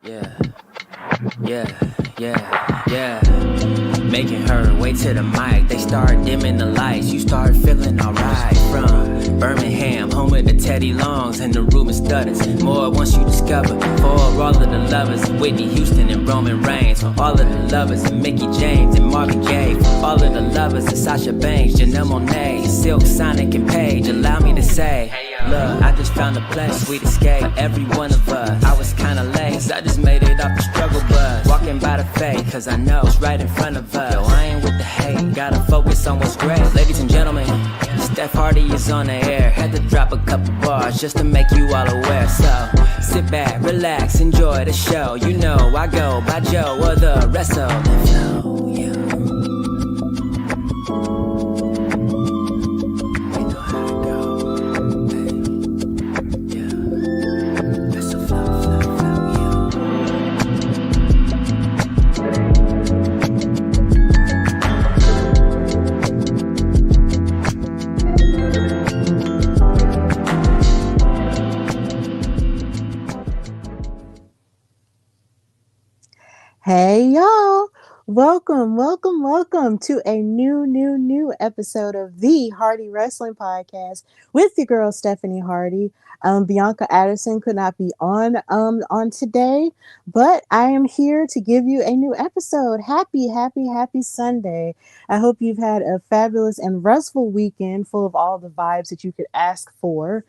Yeah, yeah. Making her way to the mic. They start dimming the lights. You start feeling alright. From Birmingham, home of the Teddy Longs and the Ruben Studders. More once you discover. For all of the lovers, Whitney Houston and Roman Reigns. For all of the lovers, and Mickey James and Marvin Gaye. For all of the lovers, and Sasha Banks, Janelle Monáe, Silk, Sonic, and Paige. Allow me to say, look, I just found a place, sweet escape. Every one of us, I was kinda late, cause I just made it off the struggle bus. Walking by the fate, cause I know it's right in front of us. Yo, I ain't with the hate, gotta focus on what's great. Ladies and gentlemen, Steph Hardy is on the air. Had to drop a couple bars just to make you all aware. So, sit back, relax, enjoy the show. You know I go by Joe or the rest of the flow, yeah. Hey y'all, welcome to a new episode of the Hardy Wrestling Podcast with your girl Stephanie Hardy. Bianca Addison could not be on today, but I am here to give you a new episode. Happy Sunday. I hope you've had a fabulous and restful weekend full of all the vibes that you could ask for.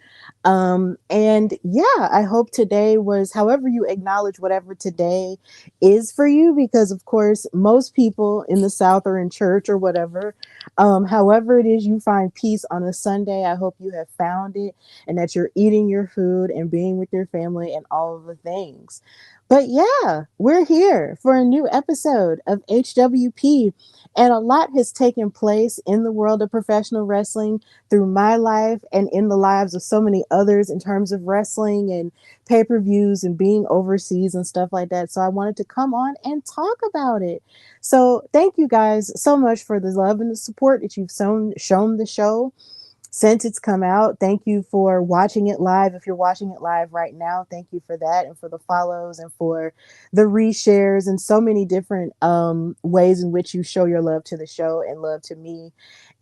And yeah, I hope today was however you acknowledge whatever today is for you, because of course most people in the South are in church or whatever. However it is you find peace on a Sunday, I hope you have found it and that you're eating your food and being with your family and all of the things. But yeah, we're here for a new episode of HWP, and a lot has taken place in the world of professional wrestling through my life and in the lives of so many others in terms of wrestling and pay-per-views and being overseas and stuff like that. So I wanted to come on and talk about it. So thank you guys so much for the love and the support that you've shown the show since it's come out. Thank you for watching it live. If you're watching it live right now, thank you for that, and for the follows and for the reshares and so many different ways in which you show your love to the show and love to me.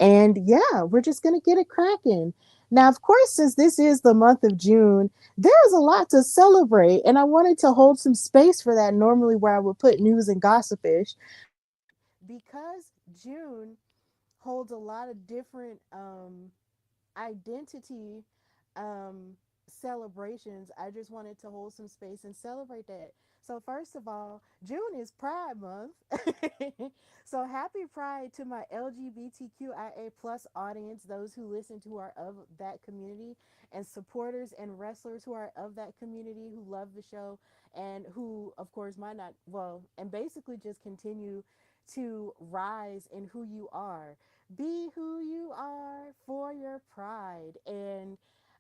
And yeah, we're just gonna get it cracking. Now, of course, since this is the month of June, there's a lot to celebrate, and I wanted to hold some space for that normally where I would put news and gossipish. But because June holds a lot of different identity celebrations, I just wanted to hold some space and celebrate that. So first of all, June is Pride Month. So happy Pride to my LGBTQIA plus audience, those who listen to who are of that community, and supporters and wrestlers who are of that community, who love the show and who of course might not, well, and basically just continue to rise in who you are. Be who you are for your pride. And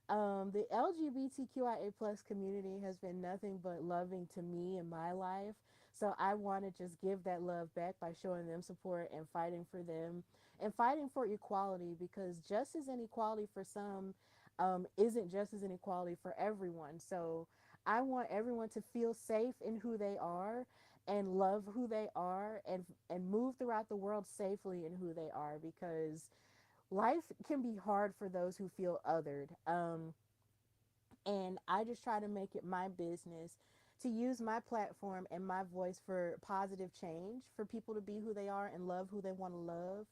the LGBTQIA plus community has been nothing but loving to me in my life. So I want to just give that love back by showing them support and fighting for them and fighting for equality, because justice and equality for some isn't justice and equality for everyone. So I want everyone to feel safe in who they are and love who they are, and move throughout the world safely in who they are, because life can be hard for those who feel othered. And I just try to make it my business to use my platform and my voice for positive change, for people to be who they are and love who they want to love.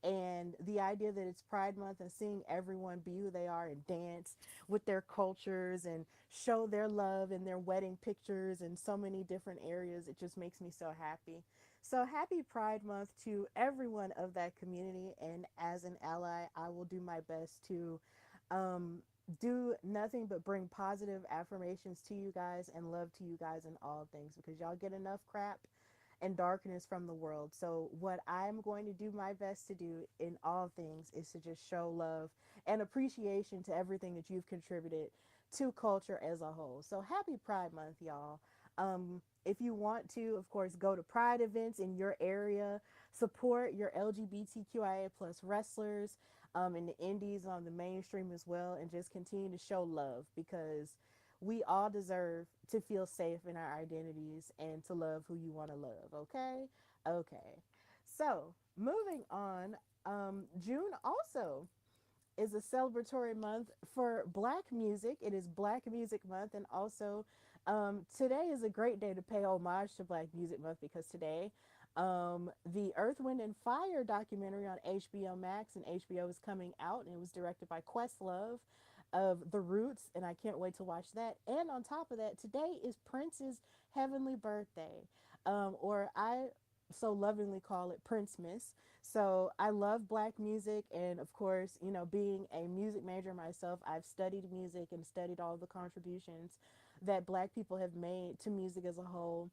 And the idea that it's Pride Month and seeing everyone be who they are and dance with their cultures and show their love in their wedding pictures and so many different areas, it just makes me so happy. So happy Pride Month to everyone of that community. And as an ally, I will do my best to um, do nothing but bring positive affirmations to you guys and love to you guys in all things, because y'all get enough crap and darkness from the world. So what I'm going to do my best to do in all things is to just show love and appreciation to everything that you've contributed to culture as a whole. So happy Pride Month, y'all. If you want to, of course, go to Pride events in your area, support your LGBTQIA plus wrestlers, in the indies, on the mainstream as well, and just continue to show love, because we all deserve to feel safe in our identities and to love who you want to love. Okay. Okay. So moving on, June also is a celebratory month for Black music. It is Black Music Month, and also today is a great day to pay homage to Black Music Month because today the Earth, Wind, and Fire documentary on HBO Max and HBO is coming out, and it was directed by Questlove of The Roots, and I can't wait to watch that. And on top of that, today is Prince's heavenly birthday, or I so lovingly call it Prince Miss. So I love Black music, and of course, you know, being a music major myself, I've studied music and studied all the contributions that Black people have made to music as a whole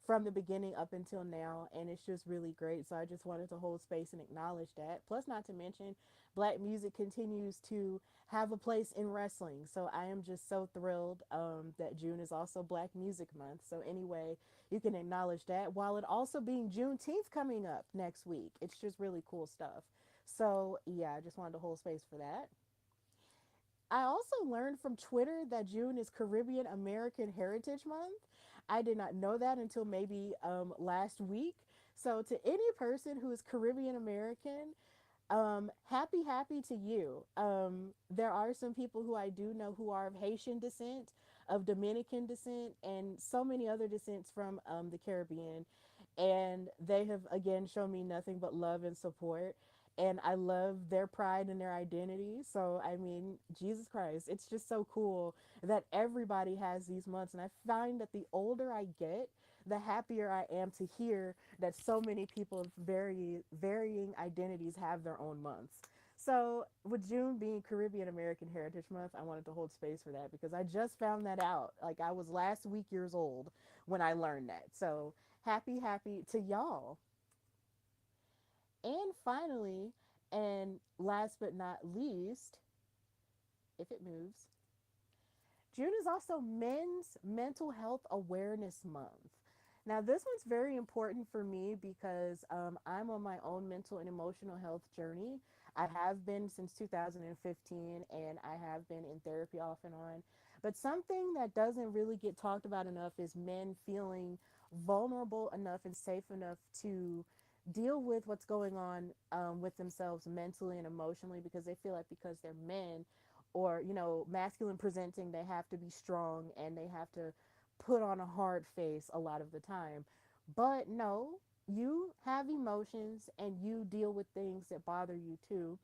from the beginning up until now, and it's just really great. So I just wanted to hold space and acknowledge that. Plus, not to mention, Black music continues to have a place in wrestling. So I am just so thrilled that June is also Black Music Month. So anyway, you can acknowledge that while it also being Juneteenth coming up next week. It's just really cool stuff. So yeah, I just wanted to hold space for that. I also learned from Twitter that June is Caribbean American Heritage Month. I did not know that until maybe last week. So, to any person who is Caribbean American, happy to you. There are some people who I do know who are of Haitian descent, of Dominican descent, and so many other descents from the Caribbean, and they have again shown me nothing but love and support, and I love their pride and their identity. So I mean, Jesus Christ, it's just so cool that everybody has these months, and I find that the older I get, the happier I am to hear that so many people of varying identities have their own months. So, with June being Caribbean American Heritage Month, I wanted to hold space for that because I just found that out. Like, I was last week years old when I learned that. So, happy to y'all. And finally, and last but not least, if it moves, June is also Men's Mental Health Awareness Month. Now, this one's very important for me because I'm on my own mental and emotional health journey. I have been since 2015, and I have been in therapy off and on. But something that doesn't really get talked about enough is men feeling vulnerable enough and safe enough to deal with what's going on with themselves mentally and emotionally, because they feel like because they're men, or you know, masculine presenting, they have to be strong and they have to put on a hard face a lot of the time. But no, you have emotions and you deal with things that bother you too,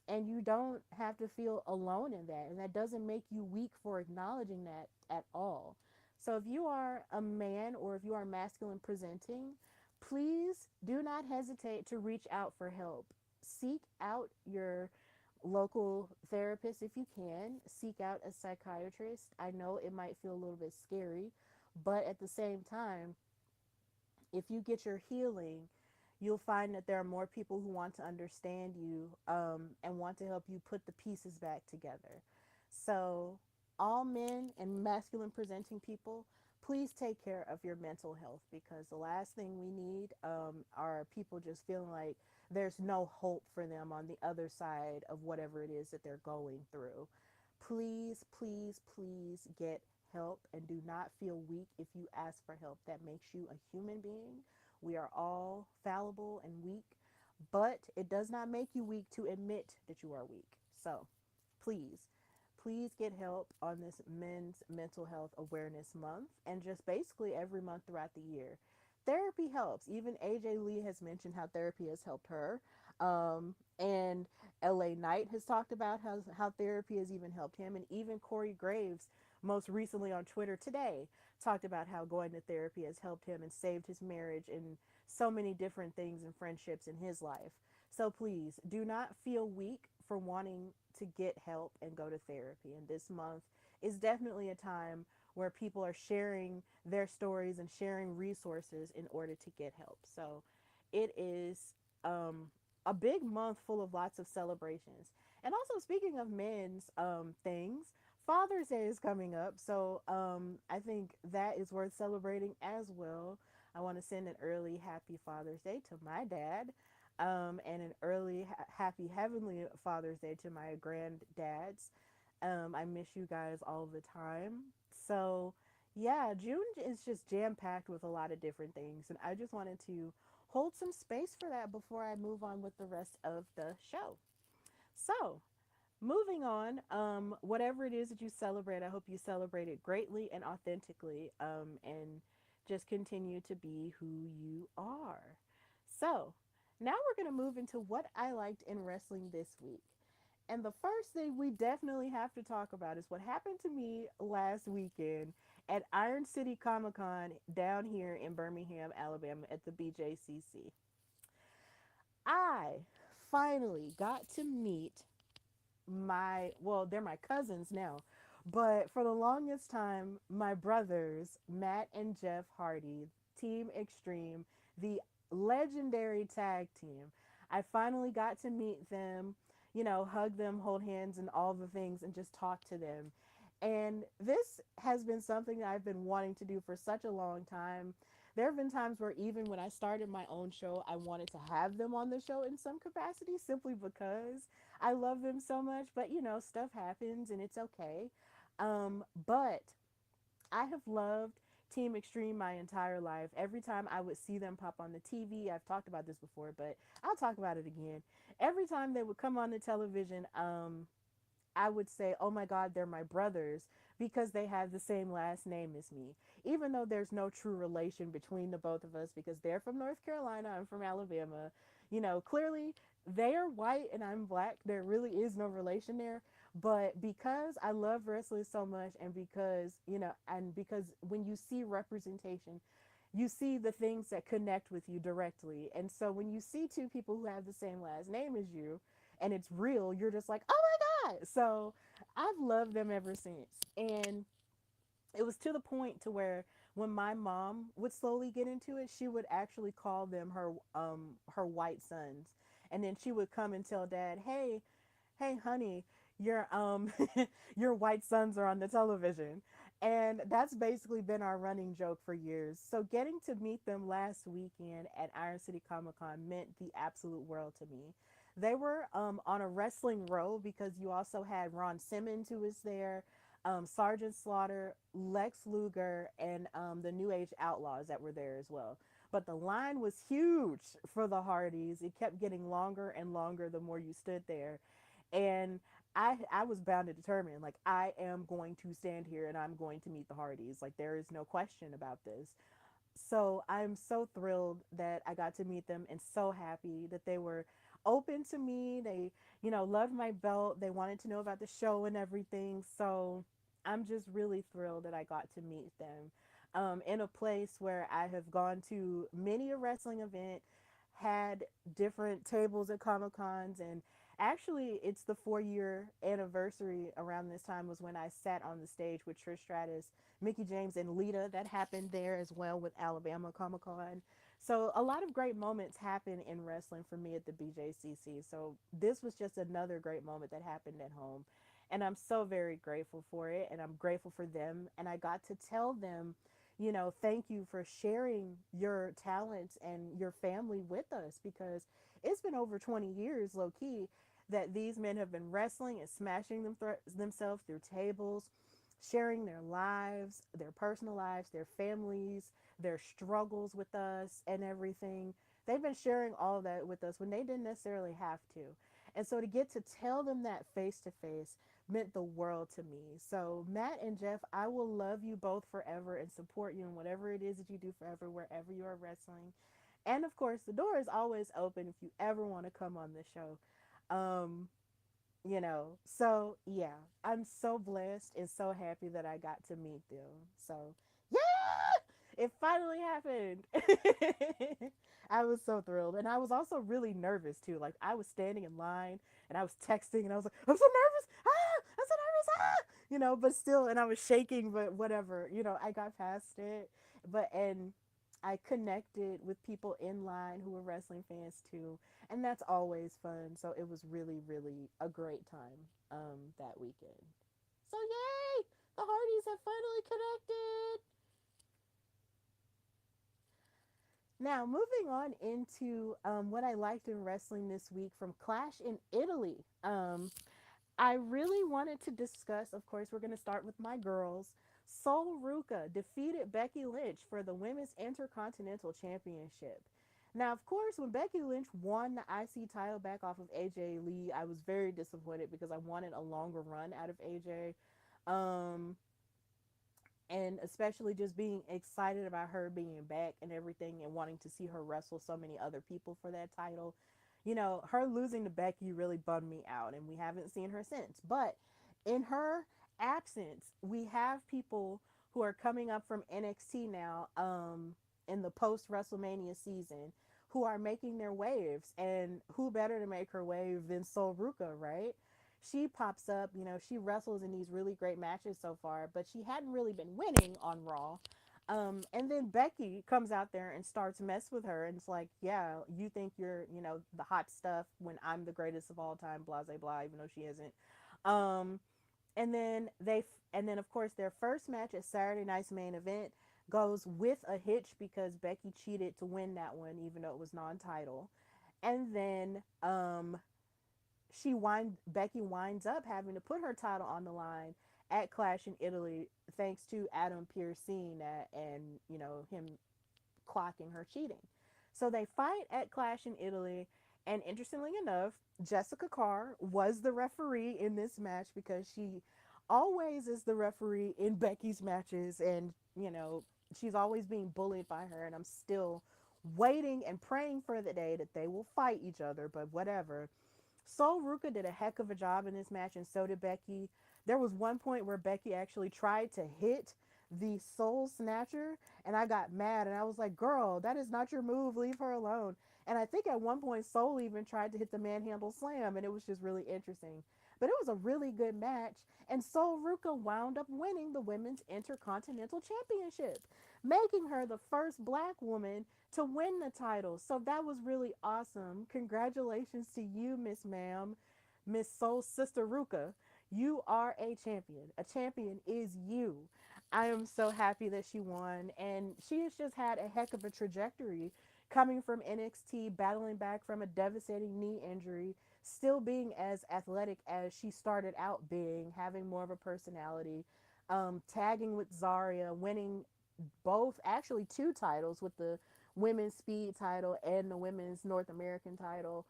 and you don't have to feel alone in that, and that doesn't make you weak for acknowledging that at all. So if you are a man or if you are masculine presenting, please do not hesitate to reach out for help. Seek out your local therapist if you can. Seek out a psychiatrist. I know it might feel a little bit scary, but at the same time, if you get your healing, you'll find that there are more people who want to understand you, and want to help you put the pieces back together. So, all men and masculine presenting people, please take care of your mental health, because the last thing we need are people just feeling like there's no hope for them on the other side of whatever it is that they're going through. Please get help, and do not feel weak if you ask for help. That makes you a human being. We are all fallible and weak, but it does not make you weak to admit that you are weak. So please get help on this Men's Mental Health Awareness Month, and just basically every month throughout the year. Therapy helps. Even AJ Lee has mentioned how therapy has helped her. And LA Knight has talked about how therapy has even helped him. And even Corey Graves, most recently on Twitter today, talked about how going to therapy has helped him and saved his marriage and so many different things and friendships in his life. So please do not feel weak for wanting to get help and go to therapy. And this month is definitely a time where people are sharing their stories and sharing resources in order to get help. So it is a big month full of lots of celebrations. And also, speaking of men's things, Father's Day is coming up. So I think that is worth celebrating as well. I want to send an early happy Father's Day to my dad, and an early happy Heavenly Father's Day to my granddads. I miss you guys all the time. So, yeah, June is just jam packed with a lot of different things. And I just wanted to hold some space for that before I move on with the rest of the show. So, moving on, whatever it is that you celebrate, I hope you celebrate it greatly and authentically, and just continue to be who you are. So, now we're going to move into what I liked in wrestling this week. And the first thing we definitely have to talk about is what happened to me last weekend at Iron City Comic Con down here in Birmingham, Alabama at the BJCC. I finally got to meet well, they're my cousins now, but for the longest time, my brothers, Matt and Jeff Hardy, Team Extreme, the legendary tag team. I finally got to meet them, hug them, hold hands, and all the things, and just talk to them. And this has been something that I've been wanting to do for such a long time. There have been times where even when I started my own show, I wanted to have them on the show in some capacity simply because I love them so much. But stuff happens and it's okay. But I have loved Team Extreme my entire life. Every time I would see them pop on the TV, I've talked about this before, but I'll talk about it again. Every time they would come on the television, I would say, oh my God, they're my brothers because they have the same last name as me. Even though there's no true relation between the both of us because they're from North Carolina, I'm from Alabama. Clearly they are white and I'm black. There really is no relation there. But because I love wrestling so much and because when you see representation, you see the things that connect with you directly. And so when you see two people who have the same last name as you and it's real, you're just like, oh my God. So I've loved them ever since. And it was to the point to where when my mom would slowly get into it, she would actually call them her white sons. And then she would come and tell dad, hey honey, your your white sons are on the television. And that's basically been our running joke for years. So getting to meet them last weekend at Iron City Comic Con meant the absolute world to me. They were on a wrestling row because you also had Ron Simmons who was there, Sergeant Slaughter, Lex Luger, and the New Age Outlaws that were there as well. But the line was huge for the Hardys. It kept getting longer and longer the more you stood there. And I was bound and determined, like, I am going to stand here and I'm going to meet the Hardys. Like, there is no question about this. So I'm so thrilled that I got to meet them and so happy that they were open to me. They, loved my belt. They wanted to know about the show and everything. So I'm just really thrilled that I got to meet them in a place where I have gone to many a wrestling event, had different tables at Comic Cons, and actually it's the 4-year anniversary around this time was when I sat on the stage with Trish Stratus, Mickey James, and Lita. That happened there as well with Alabama Comic Con. So a lot of great moments happen in wrestling for me at the BJCC. So this was just another great moment that happened at home. And I'm so very grateful for it. And I'm grateful for them. And I got to tell them, thank you for sharing your talents and your family with us because it's been over 20 years, low key, that these men have been wrestling and smashing themselves through tables, sharing their lives, their personal lives, their families, their struggles with us and everything. They've been sharing all of that with us when they didn't necessarily have to. And so to get to tell them that face to face meant the world to me. So, Matt and Jeff, I will love you both forever and support you in whatever it is that you do forever, wherever you are wrestling. And of course, the door is always open if you ever want to come on the show. Um, so yeah, I'm so blessed and so happy that I got to meet them. So yeah, it finally happened. I was so thrilled, and I was also really nervous too. Like, I was standing in line and I was texting and I was like, I'm so nervous, I'm so nervous, but still, and I was shaking, but whatever, I got past it. And I connected with people in line who were wrestling fans too, and that's always fun. So it was really, really a great time that weekend. So yay, the Hardys have finally connected. Now moving on into what I liked in wrestling this week from Clash in Italy. I really wanted to discuss, of course, we're going to start with my girls. Sol Ruka defeated Becky Lynch for the Women's Intercontinental Championship. Now, of course, when Becky Lynch won the IC title back off of AJ Lee, I was very disappointed because I wanted a longer run out of AJ. Um, and especially just being excited about her being back and everything and wanting to see her wrestle so many other people for that title. You know, her losing to Becky really bummed me out, and we haven't seen her since. But in her absence, we have people who are coming up from NXT now, in the post WrestleMania season, who are making their waves. And who better to make her wave than Sol Ruka, right? She pops up, you know, she wrestles in these really great matches so far, but she hadn't really been winning on Raw. And then Becky comes out there and starts mess with her, and it's like, yeah, you think you're, you know, the hot stuff when I'm the greatest of all time, blah blah blah, even though she isn't. Um, and then of course their first match at Saturday Night's Main Event goes with a hitch because Becky cheated to win that one, even though it was non-title. And then Becky winds up having to put her title on the line at Clash in Italy, thanks to Adam Pearce seeing that and, you know, him clocking her cheating. So they fight at Clash in Italy, and interestingly enough, Jessica Carr was the referee in this match because she always is the referee in Becky's matches, and you know, she's always being bullied by her, and I'm still waiting and praying for the day that they will fight each other, but whatever. Sol Ruka did a heck of a job in this match, and so did Becky. There was one point where Becky actually tried to hit the Soul Snatcher, and I got mad, and I was like, "Girl, that is not your move. Leave her alone." And I think at one point Soul even tried to hit the Manhandle Slam, and it was just really interesting. But it was a really good match, and Sol Ruka wound up winning the Women's Intercontinental Championship, making her the first black woman to win the title. So that was really awesome. Congratulations to you, Miss Ma'am, Miss Soul Sister Ruka. You are a champion. A champion is you. I am so happy that she won. And she has just had a heck of a trajectory coming from NXT, battling back from a devastating knee injury, still being as athletic as she started out being, having more of a personality, tagging with Zarya, winning both, actually two titles, with the women's speed title and the women's North American title.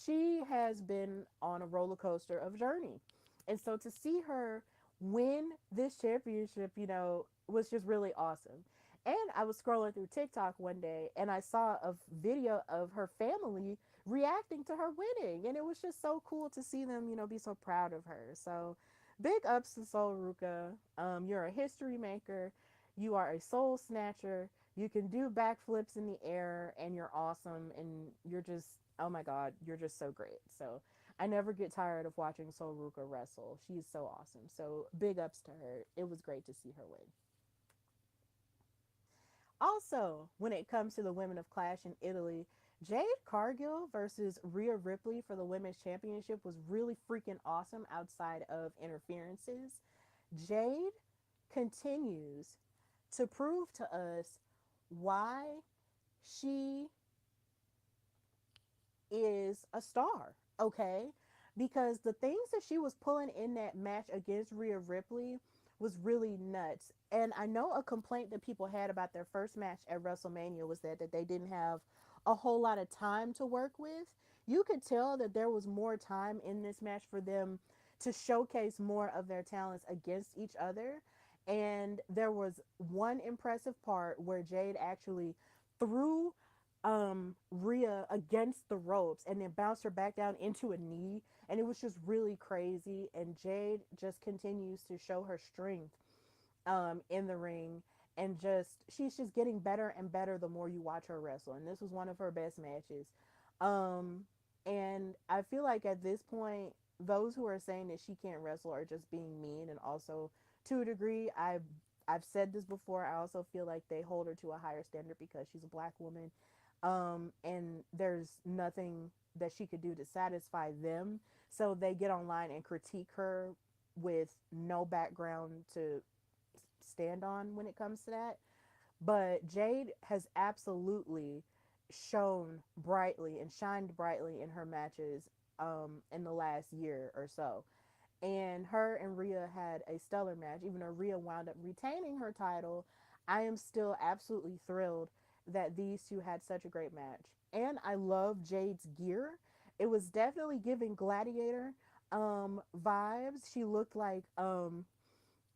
She has been on a roller coaster of journey. And so to see her win this championship, you know, was just really awesome. And I was scrolling through TikTok one day and I saw a video of her family reacting to her winning. And it was just so cool to see them, you know, be so proud of her. So big ups to Sol Ruka. You're a history maker. You are a soul snatcher. You can do backflips in the air and you're awesome. And you're just, oh my God, you're just so great. So I never get tired of watching Sol Ruka wrestle. She's so awesome. So big ups to her. It was great to see her win. Also, when it comes to the women of Clash in Italy, Jade Cargill versus Rhea Ripley for the women's championship was really freaking awesome outside of interferences. Jade continues to prove to us why she is a star, okay? Because the things that she was pulling in that match against Rhea Ripley was really nuts. And I know a complaint that people had about their first match at WrestleMania was that they didn't have a whole lot of time to work with. You could tell that there was more time in this match for them to showcase more of their talents against each other. And there was one impressive part where Jade actually threw Rhea against the ropes and then bounced her back down into a knee, and it was just really crazy. And Jade just continues to show her strength in the ring, and just she's just getting better and better the more you watch her wrestle, and this was one of her best matches. um and I feel like at this point, those who are saying that she can't wrestle are just being mean. And also, to a degree, I've said this before, I also feel like they hold her to a higher standard because she's a black woman, and there's nothing that she could do to satisfy them, so they get online and critique her with no background to stand on when it comes to that. But Jade has absolutely shone brightly and shined brightly in her matches in the last year or so. and her and Rhea had a stellar match. Even though Rhea wound up retaining her title, I am still absolutely thrilled that these two had such a great match. And I love Jade's gear. It was definitely giving gladiator vibes. She looked like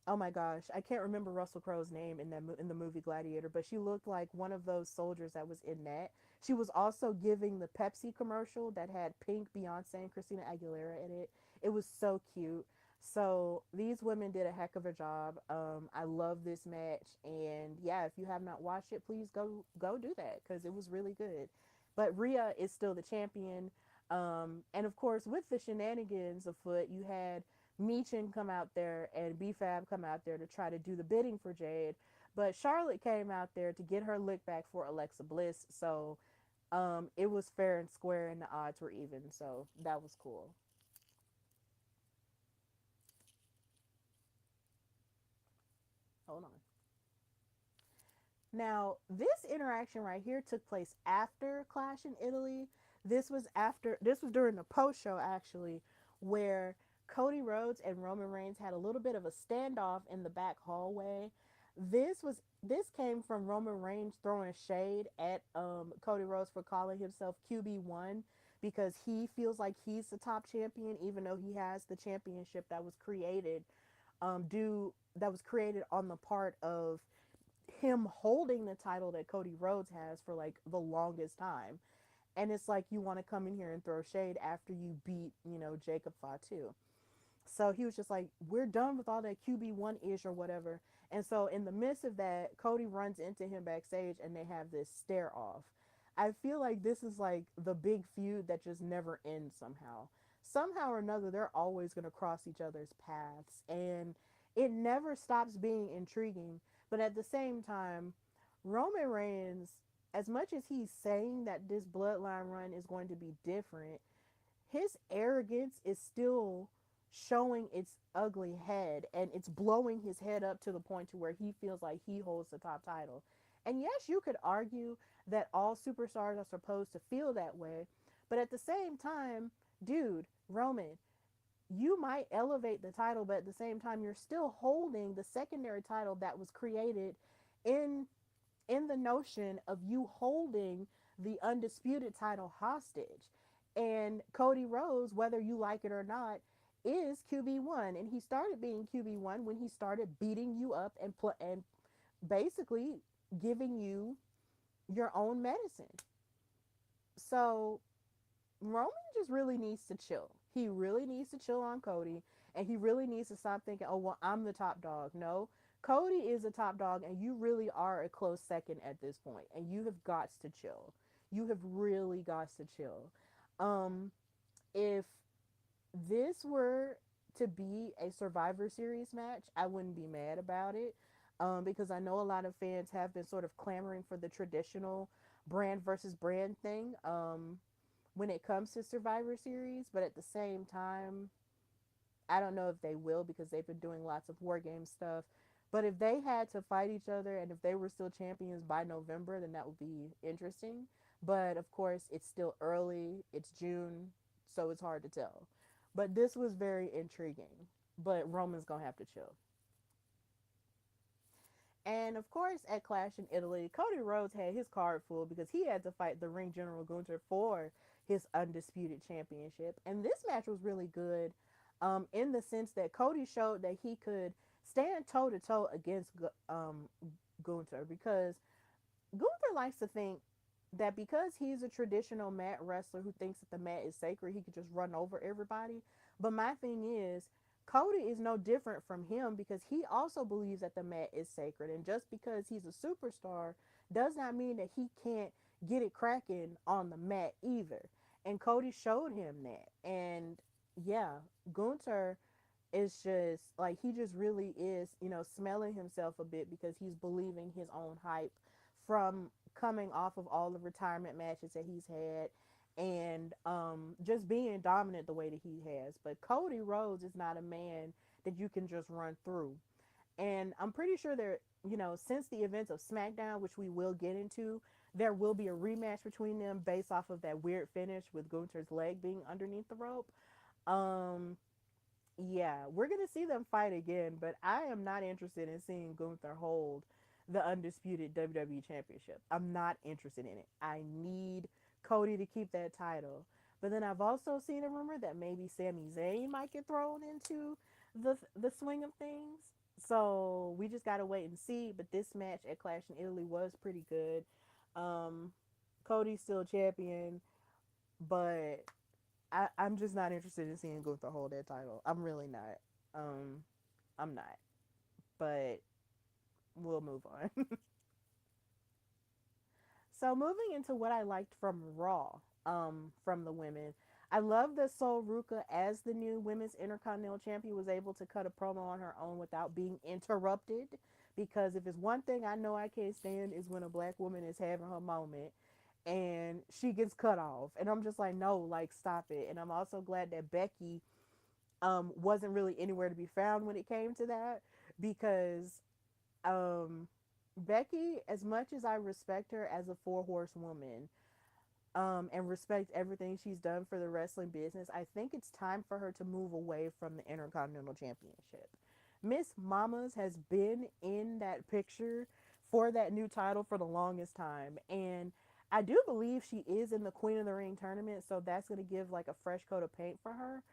oh my gosh, I can't remember Russell Crowe's name in in the movie Gladiator, but she looked like one of those soldiers that was in that. She was also giving the Pepsi commercial that had Pink, Beyonce, and Christina Aguilera in it. It was so cute. So these women did a heck of a job. I love this match, and yeah, if you have not watched it, please go do that because it was really good. But Rhea is still the champion, and of course, with the shenanigans afoot, you had Meechin come out there and BFAB come out there to try to do the bidding for Jade. But Charlotte came out there to get her lick back for Alexa Bliss. So it was fair and square and the odds were even. So that was cool. Hold on. Now, this interaction right here took place after Clash in Italy. This was during the post show actually, where Cody Rhodes and Roman Reigns had a little bit of a standoff in the back hallway. This came from Roman Reigns throwing shade at Cody Rhodes for calling himself QB1 because he feels like he's the top champion even though he has the championship that was created on the part of him holding the title that Cody Rhodes has for like the longest time. And it's like you want to come in here and throw shade after you beat, Jacob Fatu. So he was just like, we're done with all that QB1 ish or whatever. And so in the midst of that, Cody runs into him backstage and they have this stare off. I feel like this is like the big feud that just never ends somehow. Somehow or another, they're always going to cross each other's paths. And it never stops being intriguing. But at the same time, Roman Reigns, as much as he's saying that this bloodline run is going to be different, his arrogance is still showing its ugly head and it's blowing his head up to the point to where he feels like he holds the top title. And yes, you could argue that all superstars are supposed to feel that way, but at the same time, dude, Roman, you might elevate the title, but at the same time you're still holding the secondary title that was created in the notion of you holding the undisputed title hostage. And Cody Rhodes, whether you like it or not, is QB1, and he started being QB1 when he started beating you up and basically giving you your own medicine. So Roman just really needs to chill. He really needs to chill on Cody, and he really needs to stop thinking, "Oh well, I'm the top dog." No, Cody is the top dog, and you really are a close second at this point, and you have got to chill. You have really got to chill. Um, if this were to be a Survivor Series match, I wouldn't be mad about it. Because I know a lot of fans have been sort of clamoring for the traditional brand versus brand thing when it comes to Survivor Series, but at the same time, I don't know if they will because they've been doing lots of war game stuff. But if they had to fight each other and if they were still champions by November, then that would be interesting. But of course, it's still early. It's June, so it's hard to tell. But this was very intriguing. But Roman's gonna have to chill. And of course, at Clash in Italy, Cody Rhodes had his card full because he had to fight the Ring General Gunther for his undisputed championship. And this match was really good in the sense that Cody showed that he could stand toe to toe against Gunther because Gunther likes to think that because he's a traditional mat wrestler who thinks that the mat is sacred, he could just run over everybody. But my thing is, Cody is no different from him because he also believes that the mat is sacred. And just because he's a superstar does not mean that he can't get it cracking on the mat either. And Cody showed him that. And yeah, Gunther is just like he just really is, smelling himself a bit because he's believing his own hype from coming off of all the retirement matches that he's had and just being dominant the way that he has. But Cody Rhodes is not a man that you can just run through. And I'm pretty sure there, since the events of SmackDown, which we will get into, there will be a rematch between them based off of that weird finish with Gunther's leg being underneath the rope. Um, Yeah, we're gonna see them fight again, but I am not interested in seeing Gunther hold the undisputed WWE Championship. I'm not interested in it. I need Cody to keep that title. But then I've also seen a rumor that maybe Sami Zayn might get thrown into the swing of things. So we just gotta wait and see. But this match at Clash in Italy was pretty good. Um, Cody's still champion, but I'm just not interested in seeing Gunther hold that title. I'm really not. Um, I'm not. But we'll move on. So moving into what I liked from Raw, from the women, I love that Sol Ruka, as the new women's Intercontinental Champion, was able to cut a promo on her own without being interrupted. Because if it's one thing I know I can't stand is when a black woman is having her moment and she gets cut off, and I'm just like, no, like stop it. And I'm also glad that Becky wasn't really anywhere to be found when it came to that, because um, Becky, as much as I respect her as a four horse woman, and respect everything she's done for the wrestling business, I think it's time for her to move away from the Intercontinental Championship. Miss Mamas has been in that picture for that new title for the longest time, and I do believe she is in the Queen of the Ring tournament, so that's going to give like a fresh coat of paint for her.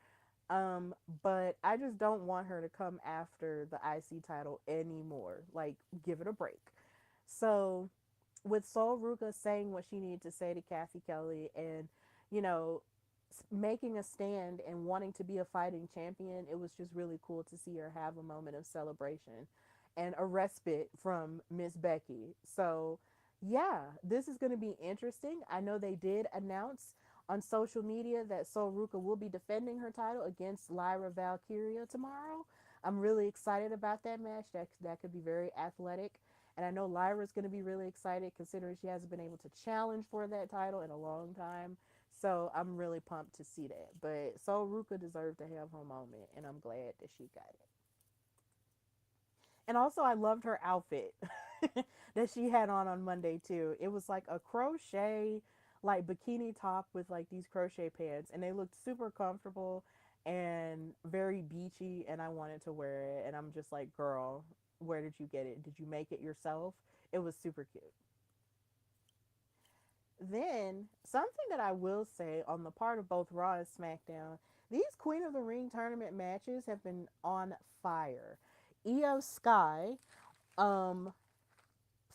But I just don't want her to come after the IC title anymore. Like, give it a break. So, with Sol Ruka saying what she needed to say to Kathy Kelly, and, you know, making a stand and wanting to be a fighting champion, it was just really cool to see her have a moment of celebration and a respite from Miss Becky. So, yeah, this is going to be interesting. I know they did announce on social media that Sol Ruka will be defending her title against Lyra Valkyria tomorrow. I'm really excited about that match. That could be very athletic. And I know Lyra's going to be really excited considering she hasn't been able to challenge for that title in a long time. So I'm really pumped to see that. But Sol Ruka deserved to have her moment, and I'm glad that she got it. And also, I loved her outfit that she had on Monday too. It was like a crochet, like bikini top with like these crochet pants, and they looked super comfortable and very beachy. And I wanted to wear it, and I'm just like, girl, where did you get it? Did you make it yourself? It was super cute. Then something that I will say on the part of both Raw and SmackDown, these Queen of the Ring tournament matches have been on fire. Io Sky um,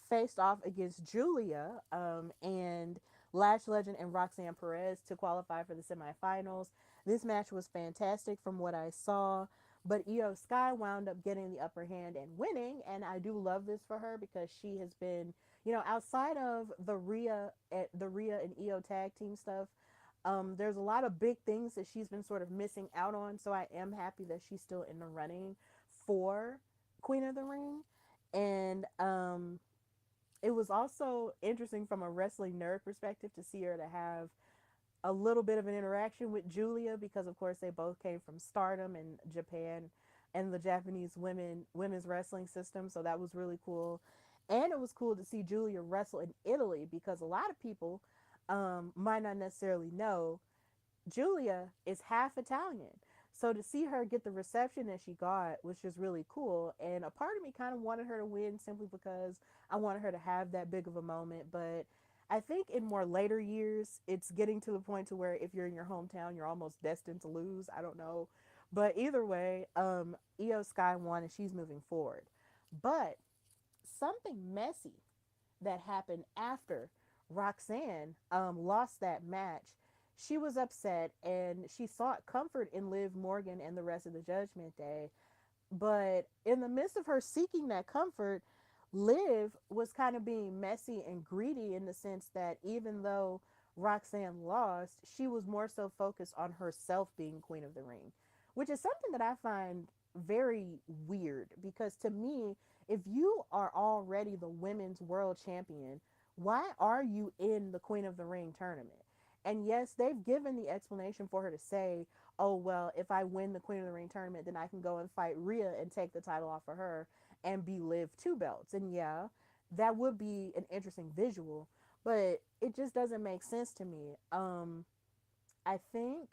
faced off against Julia, and Lash Legend and Roxanne Perez to qualify for the semifinals. This match was fantastic from what I saw, but Io Sky wound up getting the upper hand and winning, and I do love this for her because she has been, outside of the Rhea and Io tag team stuff. There's a lot of big things that she's been sort of missing out on, so I am happy that she's still in the running for Queen of the Ring. And it was also interesting from a wrestling nerd perspective to see her to have a little bit of an interaction with Julia, because of course they both came from Stardom and Japan and the Japanese women's wrestling system, so that was really cool. And it was cool to see Julia wrestle in Italy, because a lot of people might not necessarily know Julia is half Italian. So to see her get the reception that she got was just really cool. And a part of me kind of wanted her to win simply because I wanted her to have that big of a moment. But I think in more later years, it's getting to the point to where if you're in your hometown, you're almost destined to lose. I don't know. But either way, Io Sky won and she's moving forward. But something messy that happened after Roxanne lost that match, she was upset and she sought comfort in Liv Morgan and the rest of the Judgment Day. But in the midst of her seeking that comfort, Liv was kind of being messy and greedy, in the sense that even though Roxanne lost, she was more so focused on herself being Queen of the Ring, which is something that I find very weird, because to me, if you are already the women's world champion, why are you in the Queen of the Ring tournament? And yes, they've given the explanation for her to say, oh, well, if I win the Queen of the Ring tournament, then I can go and fight Rhea and take the title off of her and be Liv two belts. And yeah, that would be an interesting visual, but it just doesn't make sense to me. I think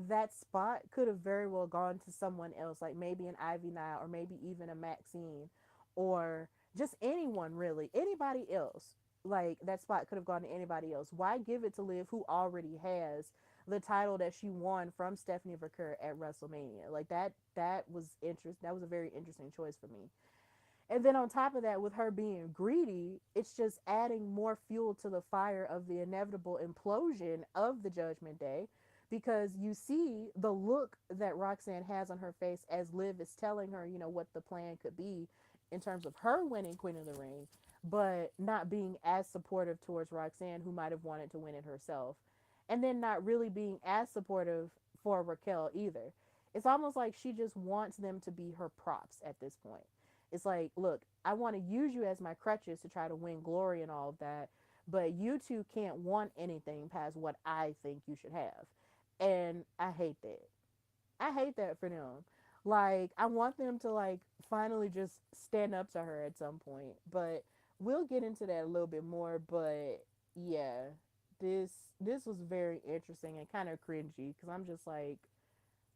that spot could have very well gone to someone else, like maybe an Ivy Nile or maybe even a Maxine or just anyone really, anybody else. Like that spot could have gone to anybody else. Why give it to Liv, who already has the title that she won from Stephanie HWP at WrestleMania? Like that was interest. That was a very interesting choice for me. And then on top of that, with her being greedy, it's just adding more fuel to the fire of the inevitable implosion of the Judgment Day, because you see the look that Roxanne has on her face as Liv is telling her, what the plan could be in terms of her winning Queen of the Ring, but not being as supportive towards Roxanne, who might have wanted to win it herself. And then not really being as supportive for Raquel either. It's almost like she just wants them to be her props at this point. It's like, look, I want to use you as my crutches to try to win glory and all of that, but you two can't want anything past what I think you should have. And I hate that. I hate that for them. Like, I want them to like finally just stand up to her at some point. But we'll get into that a little bit more. But yeah, this this was very interesting and kind of cringy because I'm just like,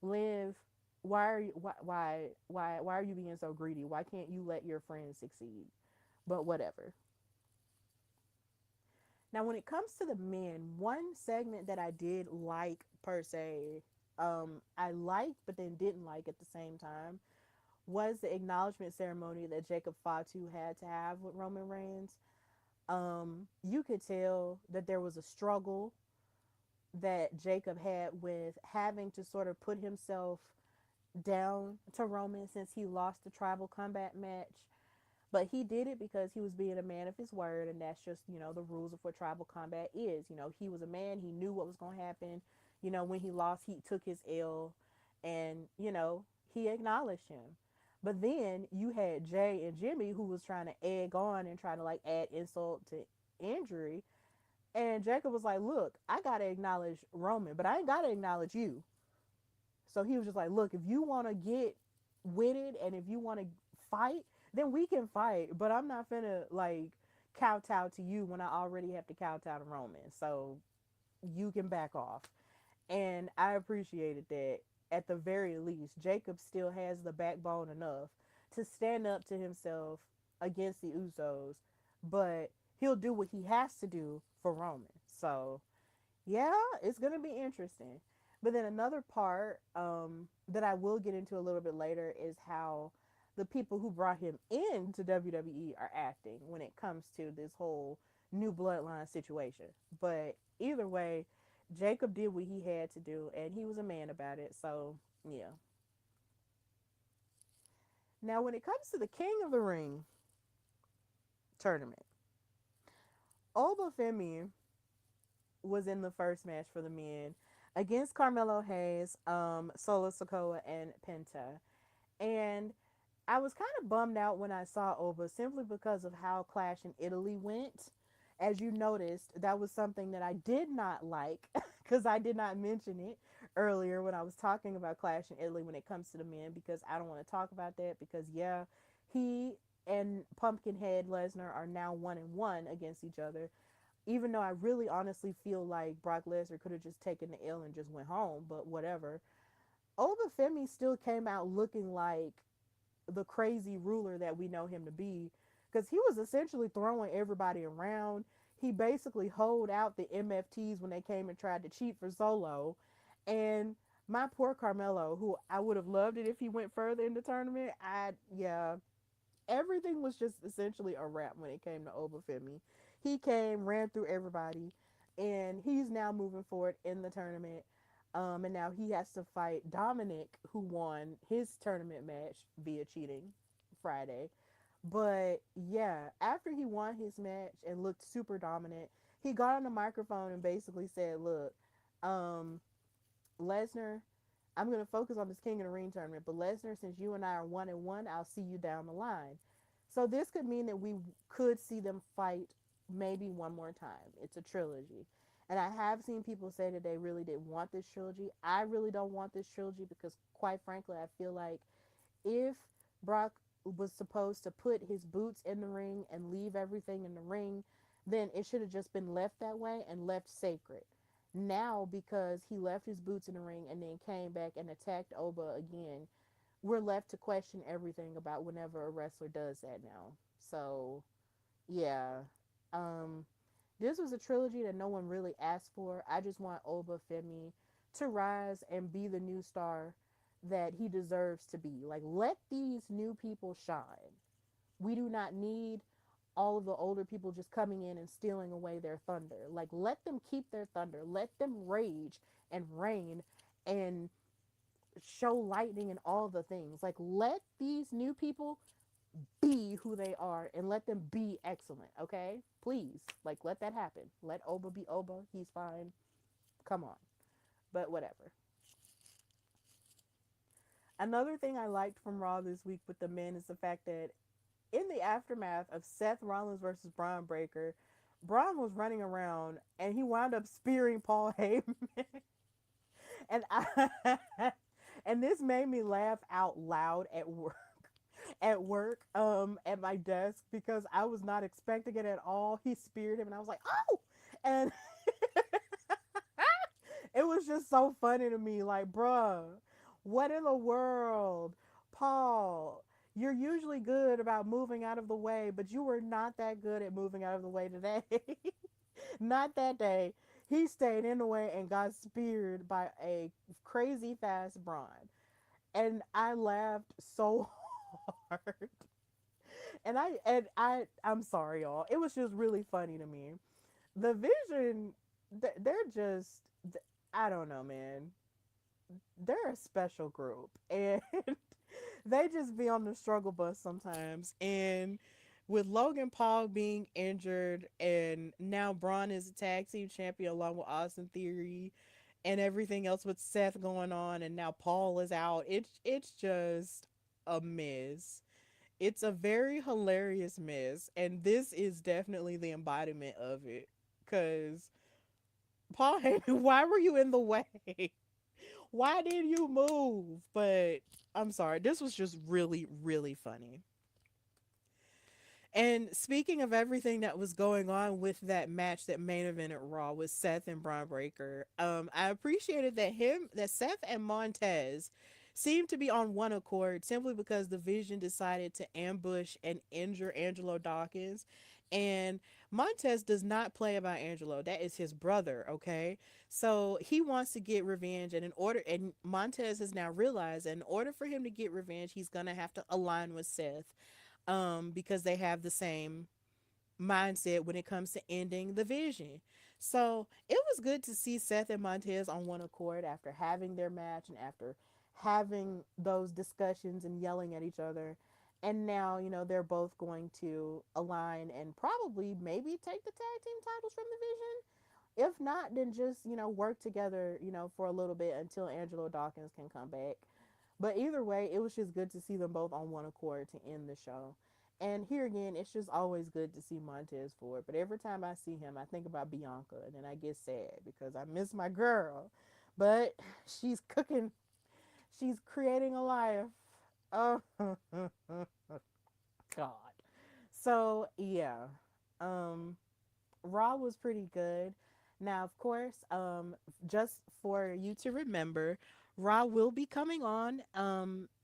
Liv, why are you why are you being so greedy? Why can't you let your friends succeed? But whatever. Now, when it comes to the men, one segment that I did like per se, I liked but then didn't like at the same time, was the acknowledgement ceremony that Jacob Fatu had to have with Roman Reigns. You could tell that there was a struggle that Jacob had with having to sort of put himself down to Roman since he lost the tribal combat match. But he did it because he was being a man of his word, and that's just, the rules of what tribal combat is. He was a man, he knew what was going to happen. When he lost, he took his L and, he acknowledged him. But then you had Jay and Jimmy who was trying to egg on and trying to like add insult to injury. And Jacob was like, look, I got to acknowledge Roman, but I ain't got to acknowledge you. So he was just like, look, if you want to get with it and if you want to fight, then we can fight. But I'm not finna like kowtow to you when I already have to kowtow to Roman. So you can back off. And I appreciated that. At the very least, Jacob still has the backbone enough to stand up to himself against the Usos, but he'll do what he has to do for Roman. So yeah, it's gonna be interesting. But then another part that I will get into a little bit later is how the people who brought him into WWE are acting when it comes to this whole new bloodline situation. But either way, Jacob did what he had to do, and he was a man about it. So yeah. Now, when it comes to the King of the Ring tournament, Obafemi was in the first match for the men against Carmelo Hayes, Solo Sokoa, and Penta. And I was kind of bummed out when I saw Oba simply because of how Clash in Italy went. As you noticed, that was something that I did not like because I did not mention it earlier when I was talking about Clash in Italy when it comes to the men, because I don't want to talk about that because yeah, he and Pumpkinhead Lesnar are now 1-1 against each other, even though I really honestly feel like Brock Lesnar could have just taken the L and just went home, but whatever. Obafemi still came out looking like the crazy ruler that we know him to be, because he was essentially throwing everybody around. He basically holed out the MFTs when they came and tried to cheat for Solo. And my poor Carmelo, who I would have loved it if he went further in the tournament, yeah, everything was just essentially a wrap when it came to Obafemi. He came, ran through everybody, and he's now moving forward in the tournament. And now he has to fight Dominic, who won his tournament match via cheating Friday. But yeah, after he won his match and looked super dominant, he got on the microphone and basically said, look, um, Lesnar, I'm going to focus on this King of the Ring tournament, but Lesnar, since you and I are 1-1, I'll see you down the line. So this could mean that we could see them fight maybe one more time. It's a trilogy. And I have seen people say that they really didn't want this trilogy. I really don't want this trilogy because, quite frankly, I feel like if Brock was supposed to put his boots in the ring and leave everything in the ring, then it should have just been left that way and left sacred. Now, because he left his boots in the ring and then came back and attacked Oba again, we're left to question everything about whenever a wrestler does that now. So, yeah. Um, this was a trilogy that no one really asked for. I just want Oba Femi to rise and be the new star that he deserves to be. Like, let these new people shine. We do not need all of the older people just coming in and stealing away their thunder. Like, let them keep their thunder. Let them rage and reign and show lightning and all the things. Like, let these new people be who they are and let them be excellent, okay? Please, like, let that happen. Let Oba be Oba. He's fine. Come on. But whatever. Another thing I liked from Raw this week with the men is the fact that in the aftermath of Seth Rollins versus Braun Breaker, Braun was running around and he wound up spearing Paul Heyman. and I and this made me laugh out loud at my desk because I was not expecting it at all. He speared him and I was like, "Oh!" And it was just so funny to me, like, bruh, what in the world? Paul, you're usually good about moving out of the way, but you were not that good at moving out of the way today. Not that day. He stayed in the way and got speared by a crazy fast Braun. And I laughed so hard. I'm sorry, y'all. It was just really funny to me. The Vision, they're just, I don't know, man. They're a special group, and they just be on the struggle bus sometimes. And with Logan Paul being injured, and now Braun is a tag team champion along with Austin Theory, and everything else with Seth going on, and now Paul is out. It's just a mess. It's a very hilarious mess, and this is definitely the embodiment of it. Cause Paul Heyman, why were you in the way? Why did you move? But I'm sorry, this was just really, really funny. And speaking of everything that was going on with that match, that main event at Raw with Seth and Braun Breaker, I appreciated that Seth and Montez seemed to be on one accord simply because the Vision decided to ambush and injure Angelo Dawkins. And Montez does not play about Angelo. That is his brother, okay? So he wants to get revenge, and Montez has now realized that in order for him to get revenge, he's gonna have to align with Seth, because they have the same mindset when it comes to ending the Vision. So it was good to see Seth and Montez on one accord after having their match and after having those discussions and yelling at each other. And now, they're both going to align and probably maybe take the tag team titles from the Vision. If not, then just, work together, for a little bit until Angelo Dawkins can come back. But either way, it was just good to see them both on one accord to end the show. And here again, it's just always good to see Montez Ford. But every time I see him, I think about Bianca, and then I get sad because I miss my girl. But she's cooking, she's creating a life. Oh, God. So, yeah. Um, Raw was pretty good. Now, of course, just for you to remember, Raw will be coming on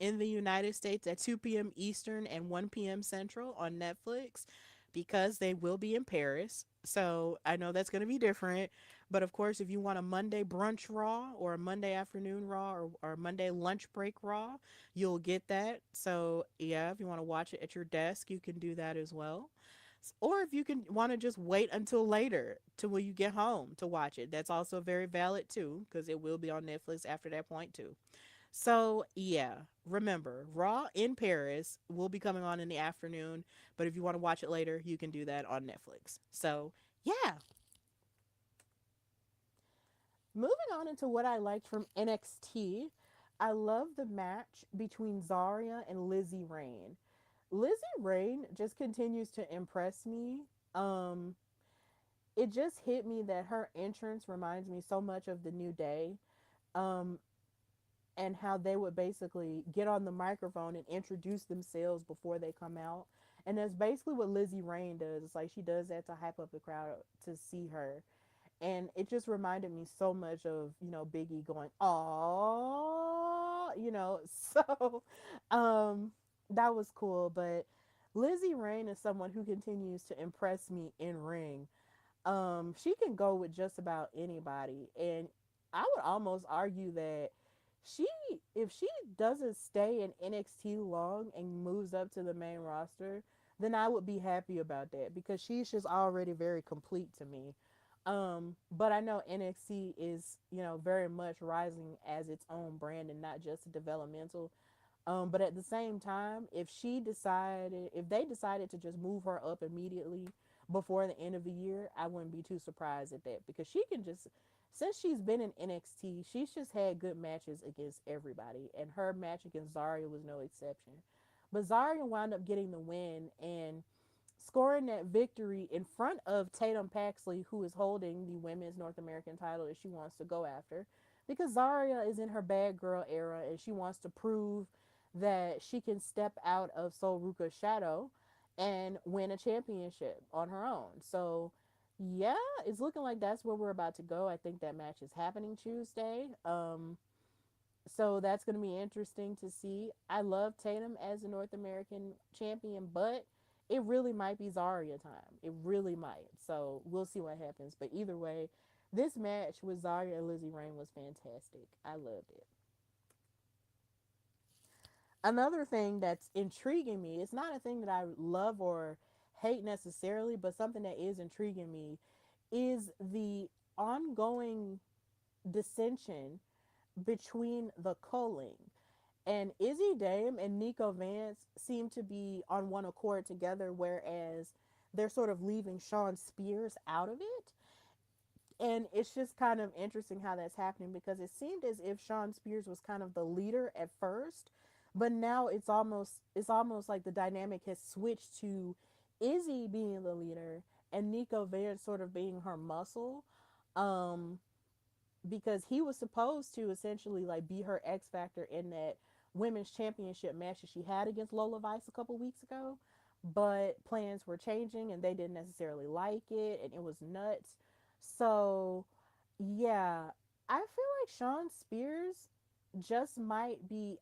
in the United States at 2 p.m. Eastern and 1 p.m. Central on Netflix because they will be in Paris. So I know that's going to be different. But of course, if you want a Monday brunch Raw or a Monday afternoon Raw or Monday lunch break Raw, you'll get that. So yeah, if you want to watch it at your desk, you can do that as well. Or if you can want to just wait until later to when you get home to watch it, that's also very valid too, because it will be on Netflix after that point too. So yeah, remember, Raw in Paris will be coming on in the afternoon, but if you want to watch it later, you can do that on Netflix. So yeah, moving on into what I liked from NXT, I love the match between Zarya and Lizzie Rain. Lizzie Rain just continues to impress me. Um, it just hit me that her entrance reminds me so much of the New Day, um, and how they would basically get on the microphone and introduce themselves before they come out. And that's basically what Lizzie Rain does. It's like she does that to hype up the crowd to see her. And it just reminded me so much of, Biggie going, "Oh," So, um, that was cool. But Lizzie Rain is someone who continues to impress me in ring. She can go with just about anybody, and I would almost argue that she, if she doesn't stay in NXT long and moves up to the main roster, then I would be happy about that because she's just already very complete to me. But I know NXT is, very much rising as its own brand and not just a developmental. But at the same time, if they decided to just move her up immediately before the end of the year, I wouldn't be too surprised at that because she can just, since she's been in NXT, she's just had good matches against everybody, and her match against Zarya was no exception. But Zarya wound up getting the win and scoring that victory in front of Tatum Paxley, who is holding the women's North American title that she wants to go after. Because Zarya is in her bad girl era and she wants to prove that she can step out of Sol Ruka's shadow and win a championship on her own. So, yeah, it's looking like that's where we're about to go. I think that match is happening Tuesday. So that's going to be interesting to see. I love Tatum as a North American champion, but it really might be Zarya time. It really might. So we'll see what happens. But either way, this match with Zarya and Lizzie Rain was fantastic. I loved it. Another thing that's intriguing me, it's not a thing that I love or hate necessarily, but something that is intriguing me is the ongoing dissension between the culling. And Izzy Dame and Nico Vance seem to be on one accord together, whereas they're sort of leaving Sean Spears out of it. And it's just kind of interesting how that's happening because it seemed as if Sean Spears was kind of the leader at first, but now it's almost like the dynamic has switched to Izzy being the leader and Nico Vance sort of being her muscle. Um, because he was supposed to essentially like be her X factor in that women's championship match that she had against Lola Vice a couple weeks ago, but plans were changing and they didn't necessarily like it and it was nuts. So, yeah, I feel like Sean Spears just might be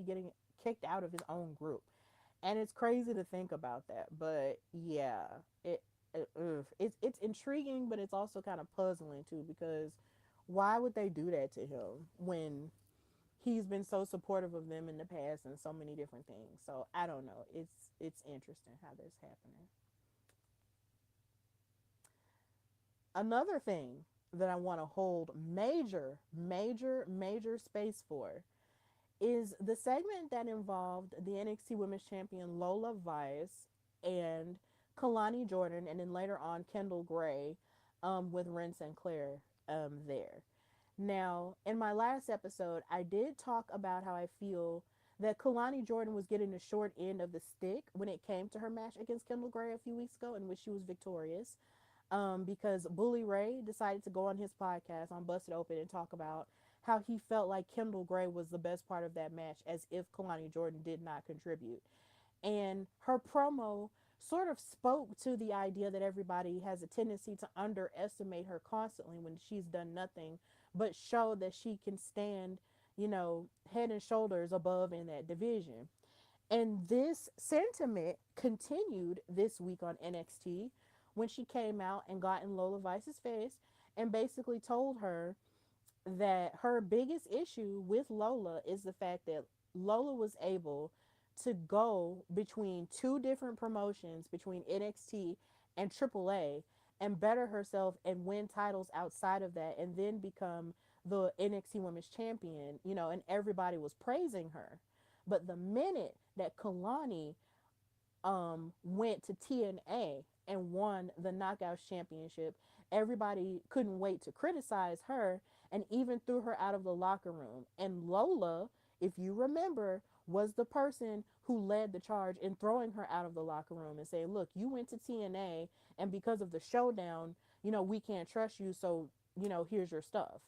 getting kicked out of his own group. And it's crazy to think about that, but yeah, it, it's intriguing, but it's also kind of puzzling too because why would they do that to him when he's been so supportive of them in the past and so many different things? So I don't know. It's interesting how this happening. Another thing that I want to hold major space for is the segment that involved the NXT Women's Champion Lola Vice and Kalani Jordan, and then later on Kendall Gray with Ren Sinclair there. Now, in my last episode, I did talk about how I feel that Kalani Jordan was getting the short end of the stick when it came to her match against Kendall Gray a few weeks ago, in which she was victorious. Because Bully Ray decided to go on his podcast on Busted Open and talk about how he felt like Kendall Gray was the best part of that match, as if Kalani Jordan did not contribute. And her promo sort of spoke to the idea that everybody has a tendency to underestimate her constantly when she's done nothing but show that she can stand, head and shoulders above in that division. And this sentiment continued this week on NXT when she came out and got in Lola Vice's face and basically told her that her biggest issue with Lola is the fact that Lola was able to go between two different promotions, between NXT and AAA, and better herself and win titles outside of that, and then become the NXT Women's Champion, and everybody was praising her. But the minute that Kalani went to TNA and won the Knockouts Championship, everybody couldn't wait to criticize her and even threw her out of the locker room. And Lola, if you remember, was the person who led the charge in throwing her out of the locker room and saying, "Look, you went to TNA, and because of the showdown, we can't trust you, so, here's your stuff."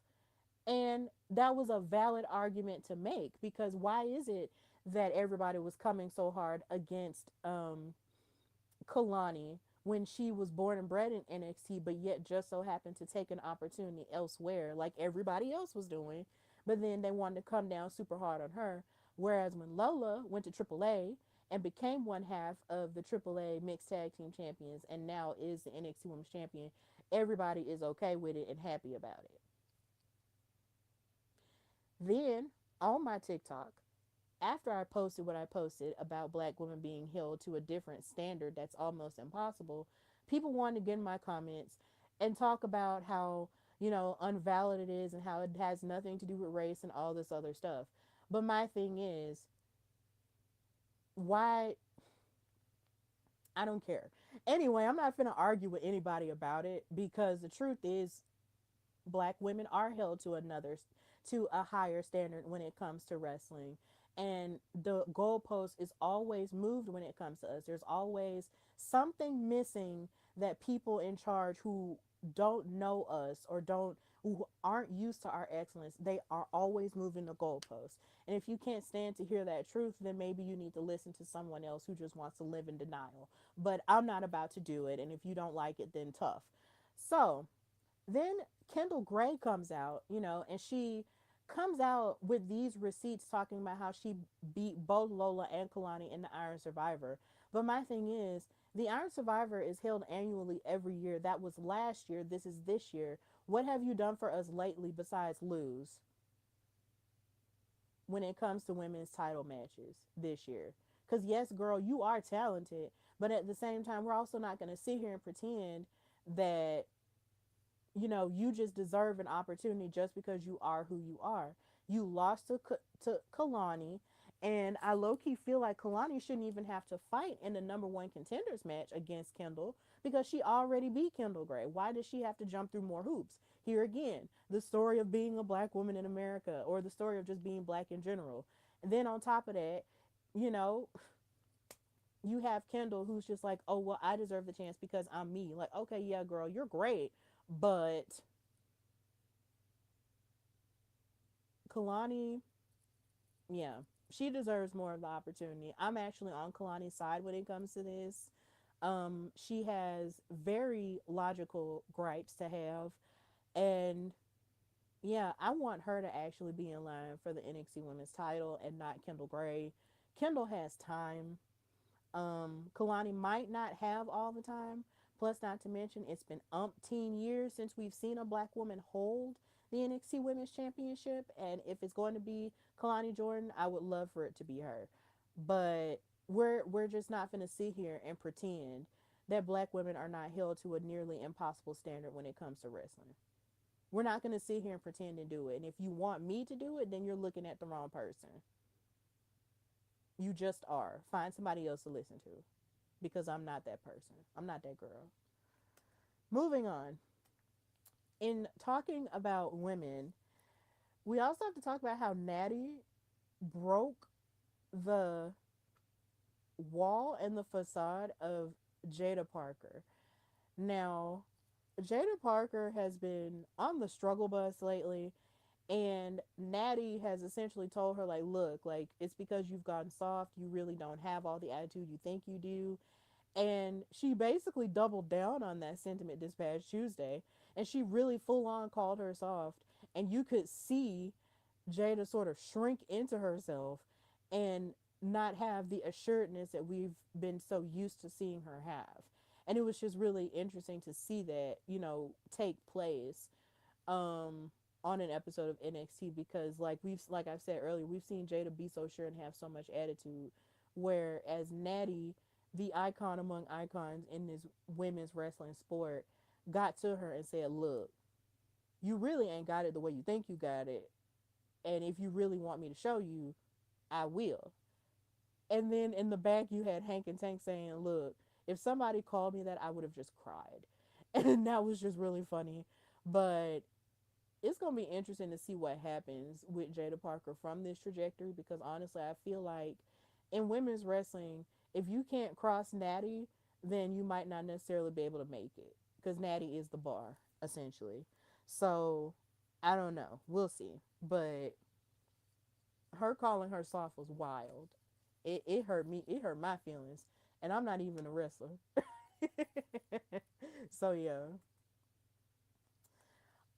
And that was a valid argument to make because why is it that everybody was coming so hard against Kalani when she was born and bred in NXT, but yet just so happened to take an opportunity elsewhere, like everybody else was doing. But then they wanted to come down super hard on her. Whereas when Lola went to AAA and became one half of the AAA Mixed Tag Team Champions and now is the NXT Women's Champion, everybody is okay with it and happy about it. Then on my TikTok, after I posted what I posted about black women being held to a different standard that's almost impossible, people wanted to get in my comments and talk about how, unvalid it is and how it has nothing to do with race and all this other stuff. But my thing is, why? I don't care. Anyway, I'm not going to argue with anybody about it because the truth is black women are held to a higher standard when it comes to wrestling, and the goalpost is always moved when it comes to us. There's always something missing that people in charge who don't know us or don't who aren't used to our excellence, they are always moving the goalpost. And if you can't stand to hear that truth, then maybe you need to listen to someone else who just wants to live in denial. But I'm not about to do it, and if you don't like it, then tough. So then Kendall Gray comes out, and she comes out with these receipts talking about how she beat both Lola and Kalani in the Iron Survivor. But my thing is, the Iron Survivor is held annually every year. That was last year. This is this year. What have you done for us lately besides lose when it comes to women's title matches this year? Because, yes, girl, you are talented. But at the same time, we're also not going to sit here and pretend that you just deserve an opportunity just because you are who you are. You lost to Kalani, and I low key feel like Kalani shouldn't even have to fight in the number one contenders match against Kendall because she already beat Kendall Gray. Why does she have to jump through more hoops? Here again, the story of being a black woman in America, or the story of just being black in general. And then on top of that, you know, you have Kendall who's just like, oh, well, I deserve the chance because I'm me. Like, okay, yeah, girl, you're great. But Kalani, yeah, she deserves more of the opportunity. I'm actually on Kalani's side when it comes to this. She has very logical gripes to have. And yeah, I want her to actually be in line for the NXT Women's title and not Kendall Gray. Kendall has time. Kalani might not have all the time. Plus, not to mention, it's been umpteen years since we've seen a black woman hold the NXT Women's Championship. And if it's going to be Kalani Jordan, I would love for it to be her. But we're just not going to sit here and pretend that black women are not held to a nearly impossible standard when it comes to wrestling. We're not going to sit here and pretend to do it. And if you want me to do it, then you're looking at the wrong person. You just are. Find somebody else to listen to because I'm not that person. I'm not that girl. Moving on. In talking about women, we also have to talk about how Natty broke the wall and the facade of Jada Parker. Now, Jada Parker has been on the struggle bus lately, and Natty has essentially told her, like, look, like, it's because you've gotten soft. You really don't have all the attitude you think you do. And she basically doubled down on that sentiment this past Tuesday. And she really full on called her soft. And you could see Jada sort of shrink into herself and not have the assuredness that we've been so used to seeing her have. And it was just really interesting to see that, take place on an episode of NXT because like I've said earlier, we've seen Jada be so sure and have so much attitude, whereas Natty, the icon among icons in this women's wrestling sport, got to her and said, look, you really ain't got it the way you think you got it. And if you really want me to show you, I will. And then in the back, you had Hank and Tank saying, look, if somebody called me that, I would have just cried. And that was just really funny. But it's going to be interesting to see what happens with Jada Parker from this trajectory because honestly, I feel like in women's wrestling, if you can't cross Natty, then you might not necessarily be able to make it because Natty is the bar, essentially. So I don't know. We'll see. But her calling her soft was wild. It hurt me. It hurt my feelings. And I'm not even a wrestler. So yeah.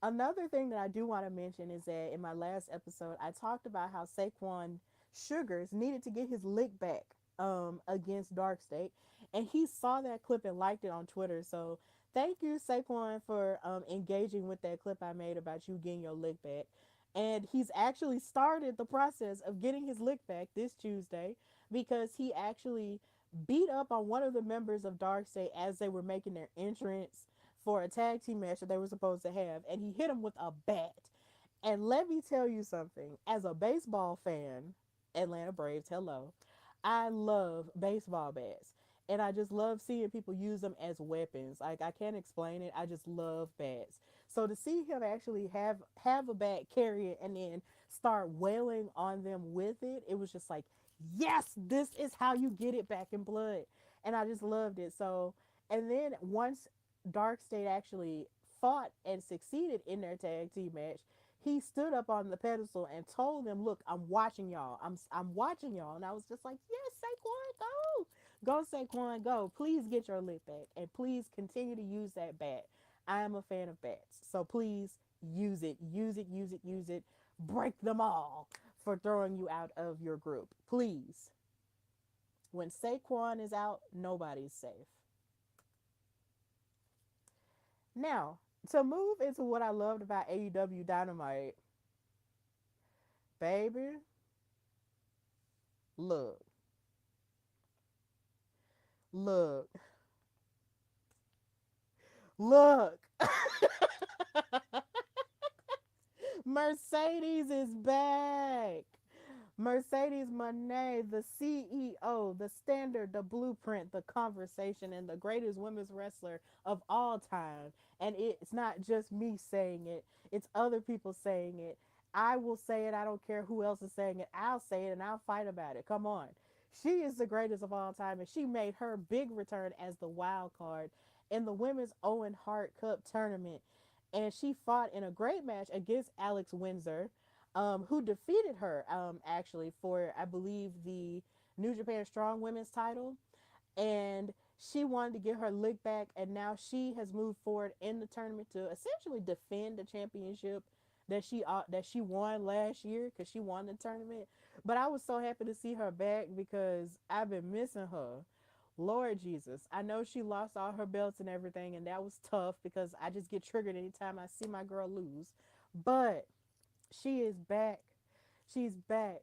Another thing that I do want to mention is that in my last episode, I talked about how Saquon Sugars needed to get his lick back against Dark State, and he saw that clip and liked it on Twitter. So thank you, Saquon, for engaging with that clip I made about you getting your lick back. And he's actually started the process of getting his lick back this Tuesday because he actually beat up on one of the members of Dark State as they were making their entrance for a tag team match that they were supposed to have, and he hit him with a bat. And let me tell you something, as a baseball fan, Atlanta Braves, hello, I love baseball bats. And I just love seeing people use them as weapons. Like I can't explain it. I just love bats. So to see him actually have a bat, carry it, and then start wailing on them with it, it was just like, yes, this is how you get it back in blood. And I just loved it. So and then once Dark State actually fought and succeeded in their tag team match, he stood up on the pedestal and told them, "Look, I'm watching y'all. I'm watching y'all." And I was just like, "Yes, Saquon, go, Saquon, go. Please get your lip back, and please continue to use that bat. I am a fan of bats, so please use it, use it, use it, use it. Break them all for throwing you out of your group, please." When Saquon is out, nobody's safe. Now, to move into what I loved about AEW Dynamite, baby, look, look, look. Mercedes is back. Mercedes Monet, the CEO, the standard, the blueprint, the conversation, and the greatest women's wrestler of all time. And it's not just me saying it, it's other people saying it. I will say it. I don't care who else is saying it. I'll say it and I'll fight about it. Come on. She is the greatest of all time, and she made her big return as the wild card in the Women's Owen Hart Cup tournament. And she fought in a great match against Alex Windsor, who defeated her actually for I believe the New Japan Strong Women's title, and she wanted to get her lick back, and now she has moved forward in the tournament to essentially defend the championship that she won last year because she won the tournament. But I was so happy to see her back because I've been missing her. Lord Jesus, I know she lost all her belts and everything, and that was tough because I just get triggered anytime I see my girl lose. But she is back. She's back.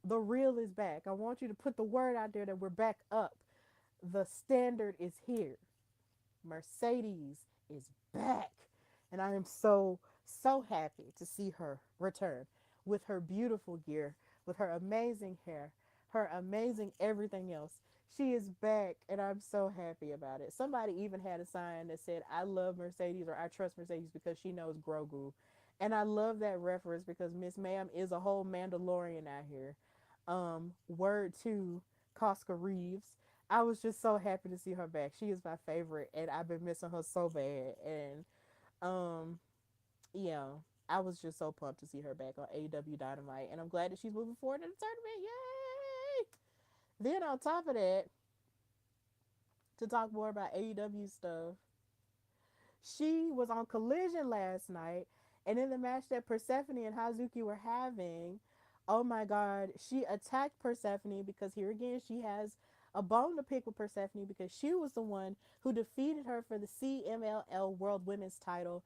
The real is back. I want you to put the word out there that we're back up. The standard is here. Mercedes is back. And I am so happy to see her return with her beautiful gear, with her amazing hair, her amazing everything else. She is back, and I'm so happy about it. Somebody even had a sign that said, "I love Mercedes," or "I trust Mercedes because she knows Grogu." And I love that reference because Miss Ma'am is a whole Mandalorian out here. Word to Cosca Reeves. I was just so happy to see her back. She is my favorite, and I've been missing her so bad. And um, yeah, I was just so pumped to see her back on AEW Dynamite, and I'm glad that she's moving forward in the tournament. Yay! Then on top of that, to talk more about AEW stuff, she was on Collision last night, and in the match that Persephone and Hazuki were having, oh my God, she attacked Persephone because here again she has a bone to pick with Persephone because she was the one who defeated her for the CMLL World Women's Title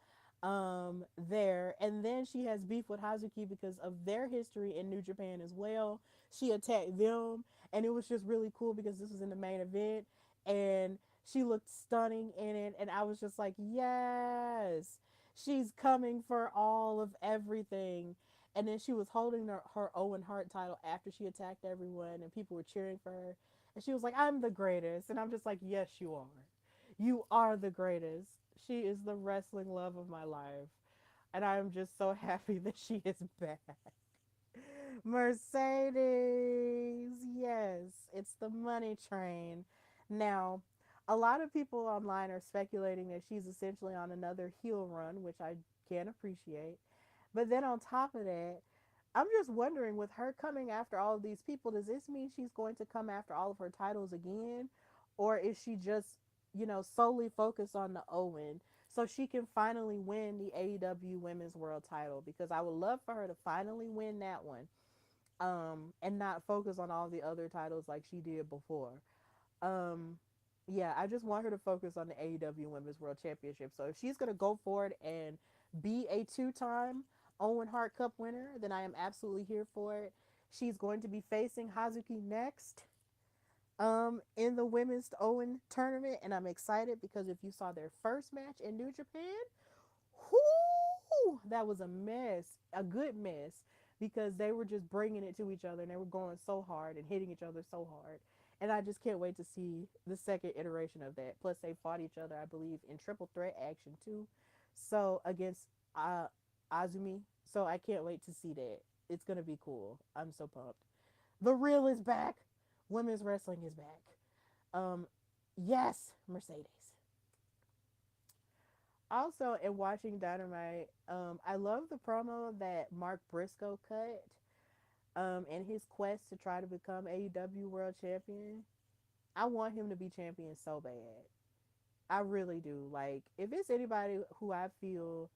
there, and then she has beef with Hazuki because of their history in New Japan as well. She attacked them, and it was just really cool because this was in the main event, and she looked stunning in it, and I was just like, yes, she's coming for all of everything. And then she was holding her Owen Hart title after she attacked everyone, and people were cheering for her. And she was like, "I'm the greatest." And I'm just like, yes, you are. You are the greatest. She is the wrestling love of my life. And I'm just so happy that she is back. Mercedes, yes, it's the money train. Now, a lot of people online are speculating that she's essentially on another heel run, which I can appreciate. But then on top of that, I'm just wondering, with her coming after all of these people, does this mean she's going to come after all of her titles again? Or is she just solely focus on the Owen so she can finally win the AEW Women's World title, because I would love for her to finally win that one, and not focus on all the other titles like she did before. Um, yeah, I just want her to focus on the AEW Women's World Championship. So if she's gonna go forward and be a two-time Owen Hart Cup winner, then I am absolutely here for it. She's going to be facing Hazuki next, in the women's Owen tournament, and I'm excited because if you saw their first match in New Japan, whoo, that was a mess, a good mess, because they were just bringing it to each other and they were going so hard and hitting each other so hard. And I just can't wait to see the second iteration of that. Plus, they fought each other, I believe, in triple threat action too. So against uh, Azumi. So I can't wait to see that. It's gonna be cool. I'm so pumped. The real is back. Women's wrestling is back. Um, yes, Mercedes. Also, in watching Dynamite, I love the promo that Mark Briscoe cut, in his quest to try to become AEW World Champion. I want him to be champion so bad. I really do. Like, if it's anybody who I feel.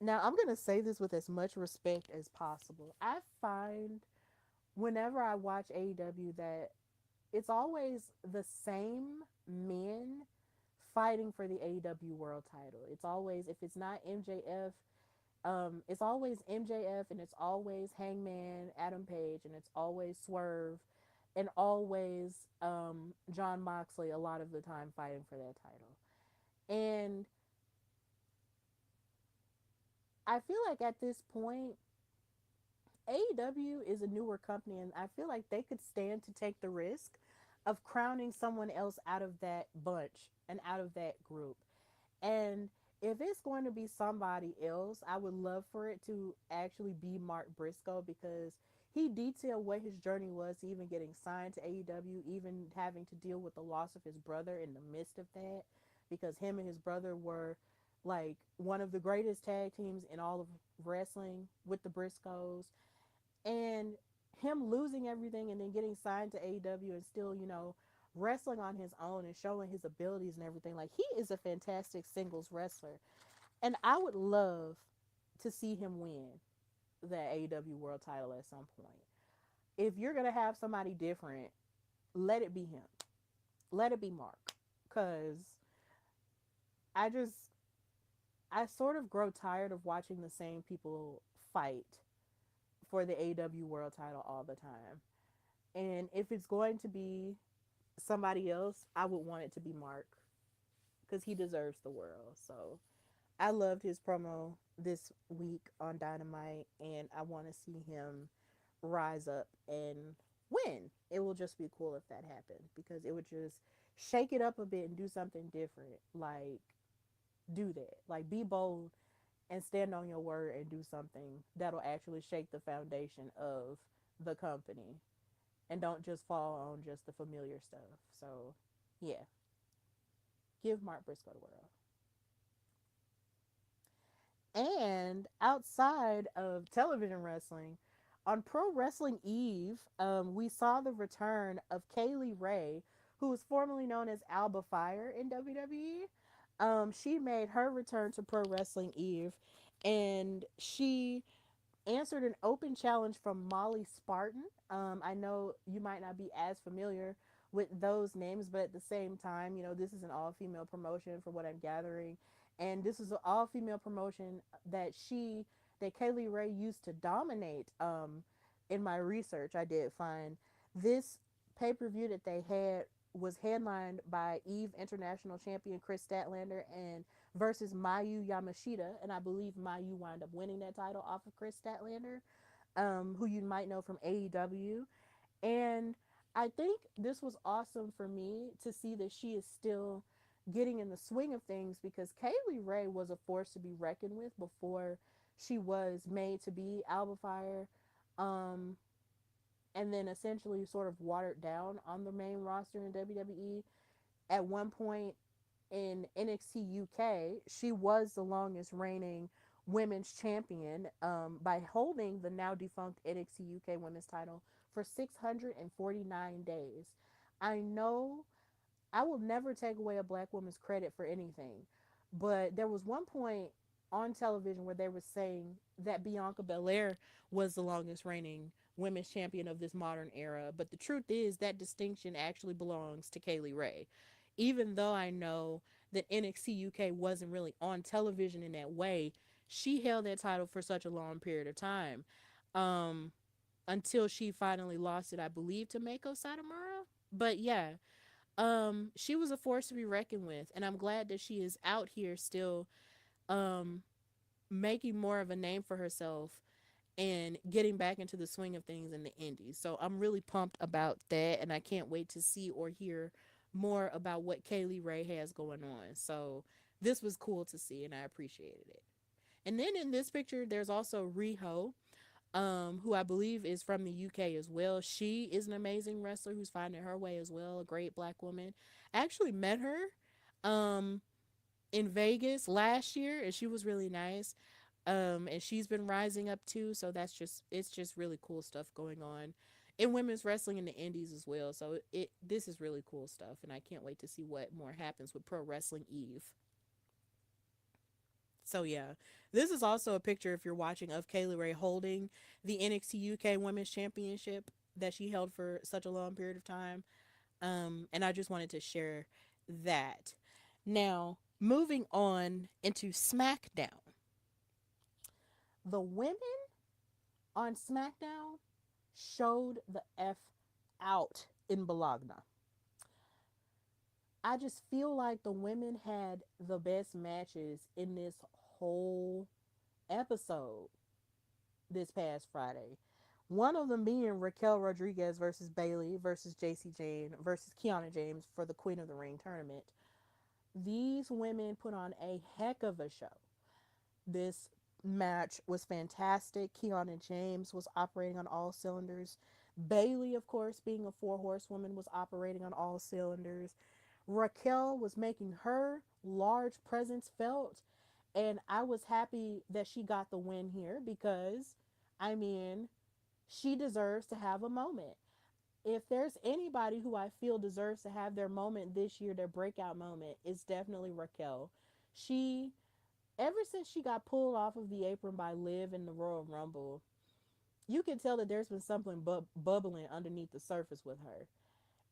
Now, I'm going to say this with as much respect as possible. I find whenever I watch AEW that it's always the same men fighting for the AEW World title. It's always, if it's not MJF, it's always MJF, and it's always Hangman Adam Page, and it's always Swerve, and always John Moxley a lot of the time fighting for that title. And I feel like at this point, AEW is a newer company, and I feel like they could stand to take the risk of crowning someone else out of that bunch and out of that group. And if it's going to be somebody else, I would love for it to actually be Mark Briscoe, because he detailed what his journey was, even getting signed to AEW, even having to deal with the loss of his brother in the midst of that, because him and his brother were like one of the greatest tag teams in all of wrestling with the Briscoes. And him losing everything and then getting signed to AEW and still, wrestling on his own and showing his abilities and everything. Like, he is a fantastic singles wrestler. And I would love to see him win the AEW World title at some point. If you're going to have somebody different, let it be him. Let it be Mark. Because I just, I sort of grow tired of watching the same people fight for the AEW World title all the time. And if it's going to be somebody else, I would want it to be Mark, because he deserves the world. So I loved his promo this week on Dynamite, and I want to see him rise up and win. It will just be cool if that happened, because it would just shake it up a bit and do something different. Like, do that. Like, be bold and stand on your word and do something that'll actually shake the foundation of the company, and don't just fall on just the familiar stuff. So, yeah, give Mark Briscoe the world. And outside of television wrestling, on Pro Wrestling Eve, we saw the return of Kaylee Ray, who was formerly known as Alba Fire in WWE. She made her return to Pro Wrestling Eve, and she answered an open challenge from Molly Spartan. I know you might not be as familiar with those names, but at the same time, this is an all female promotion from what I'm gathering. And this is an all female promotion that Kaylee Ray used to dominate. In my research, I did find this pay per view that they had was headlined by Eve International Champion Chris Statlander and versus Mayu Yamashita, and I believe Mayu wound up winning that title off of Chris Statlander, who you might know from AEW. And I think this was awesome for me to see that she is still getting in the swing of things, because Kaylee Ray was a force to be reckoned with before she was made to be Alba Fire, um, and then essentially sort of watered down on the main roster in WWE. At one point, in NXT UK, she was the longest reigning women's champion, by holding the now defunct NXT UK women's title for 649 days. I know I will never take away a black woman's credit for anything. But there was one point on television where they were saying that Bianca Belair was the longest reigning women's champion of this modern era. But the truth is that distinction actually belongs to Kaylee Ray. Even though I know that NXT UK wasn't really on television in that way, she held that title for such a long period of time. Um, until she finally lost it, I believe, to Mako Satomura. But yeah, she was a force to be reckoned with, and I'm glad that she is out here still um making more of a name for herself and getting back into the swing of things in the indies. So I'm really pumped about that, and I can't wait to see or hear more about what Kaylee Ray has going on. So this was cool to see, and I appreciated it. And then in this picture, there's also Riho, who I believe is from the UK as well. She is an amazing wrestler who's finding her way as well, a great black woman. I actually met her um, in Vegas last year, and she was really nice. And she's been rising up too, so it's just really cool stuff going on in women's wrestling in the indies as well. So this is really cool stuff, and I can't wait to see what more happens with Pro Wrestling Eve. So yeah, this is also a picture, if you're watching, of Kaylee Ray holding the NXT UK Women's Championship that she held for such a long period of time. And I just wanted to share that. Now, moving on into SmackDown, the women on SmackDown showed the F out in Bologna. I just feel like the women had the best matches in this whole episode this past Friday. One of them being Raquel Rodriguez versus Bailey versus JC Jane versus Kiana James for the Queen of the Ring tournament. These women put on a heck of a show. This match was fantastic. Kiana James was operating on all cylinders. Bailey, of course, being a four horsewoman, was operating on all cylinders. Raquel was making her large presence felt, and I was happy that she got the win here because, I mean, she deserves to have a moment. If there's anybody who I feel deserves to have their moment this year, their breakout moment, it's definitely Raquel. She, ever since she got pulled off of the apron by Liv in the Royal Rumble, you can tell that there's been something bubbling underneath the surface with her,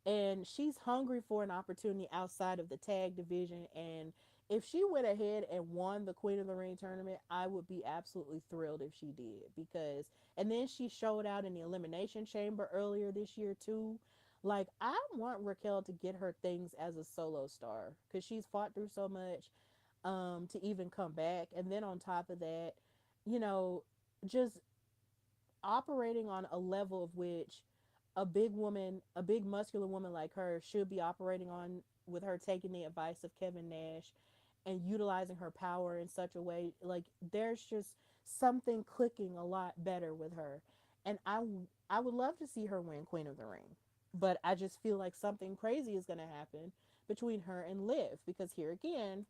and she's hungry for an opportunity outside of the tag division. And if she went ahead and won the Queen of the Ring tournament, I would be absolutely thrilled if she did, because and then she showed out in the Elimination Chamber earlier this year too. Like, I want Raquel to get her things as a solo star, because she's fought through so much to even come back. And then on top of that, you know, just operating on a level of which a big woman, a big muscular woman like her should be operating on, with her taking the advice of Kevin Nash and utilizing her power in such a way. Like, there's just something clicking a lot better with her. And I would love to see her win Queen of the Ring. But I just feel like something crazy is going to happen between her and Liv, because here again,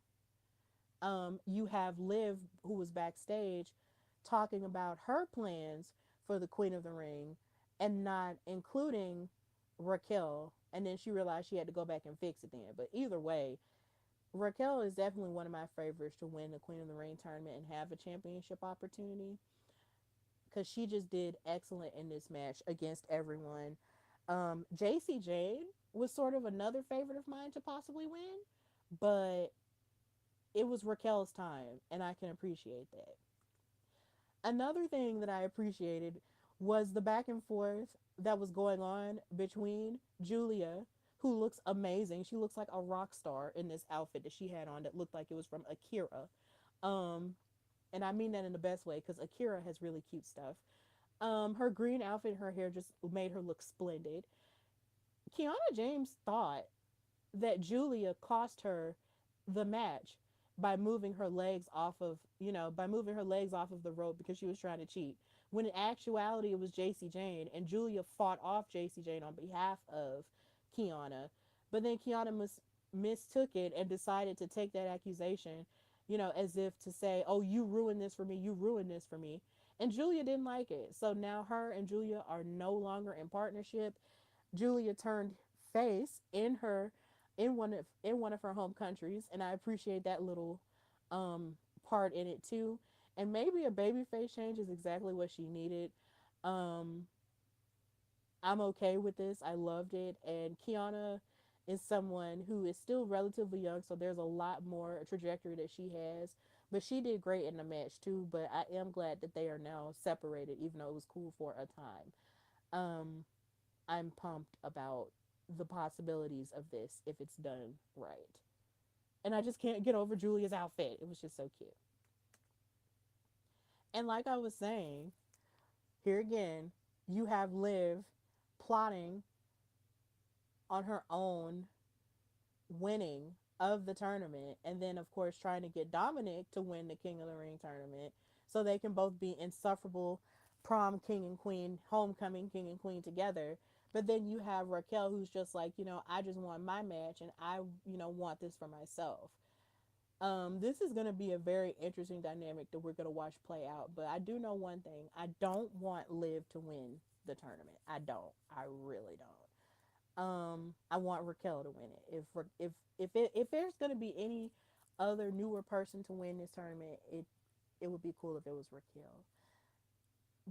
you have Liv, who was backstage talking about her plans for the Queen of the Ring and not including Raquel. And then she realized she had to go back and fix it then. But either way, Raquel is definitely one of my favorites to win the Queen of the Ring tournament and have a championship opportunity, because she just did excellent in this match against everyone. JC Jane was sort of another favorite of mine to possibly win, but it was Raquel's time, and I can appreciate that. Another thing that I appreciated was the back and forth that was going on between Julia, who looks amazing. She looks like a rock star in this outfit that she had on that looked like it was from Akira. Um, and I mean that in the best way, because Akira has really cute stuff. Her green outfit and her hair just made her look splendid. Kiana James thought that Julia cost her the match by moving her legs off of, by moving her legs off of the rope because she was trying to cheat. When in actuality, it was JC Jane, and Julia fought off JC Jane on behalf of Kiana. But then Kiana mistook it and decided to take that accusation, as if to say, oh, you ruined this for me, you ruined this for me. And Julia didn't like it. So now her and Julia are no longer in partnership. Julia turned face in one of her home countries, and I appreciate that little um part in it too. And maybe a babyface change is exactly what she needed. Um, I'm okay with this. I loved it. And Kiana is someone who is still relatively young, so there's a lot more trajectory that she has. But she did great in the match too. But I am glad that they are now separated, even though it was cool for a time. Um, I'm pumped about the possibilities of this if it's done right. And I just can't get over Julia's outfit. It was just so cute. And like I was saying, here again, you have Liv plotting on her own winning of the tournament, and then of course trying to get Dominic to win the King of the Ring tournament so they can both be insufferable prom king and queen, homecoming king and queen together. But then you have Raquel who's just like, I just want my match and I, want this for myself. This is going to be a very interesting dynamic that we're going to watch play out. But I do know one thing: I don't want Liv to win the tournament. I don't. I really don't. I want Raquel to win it. If there's going to be any other newer person to win this tournament, it would be cool if it was Raquel.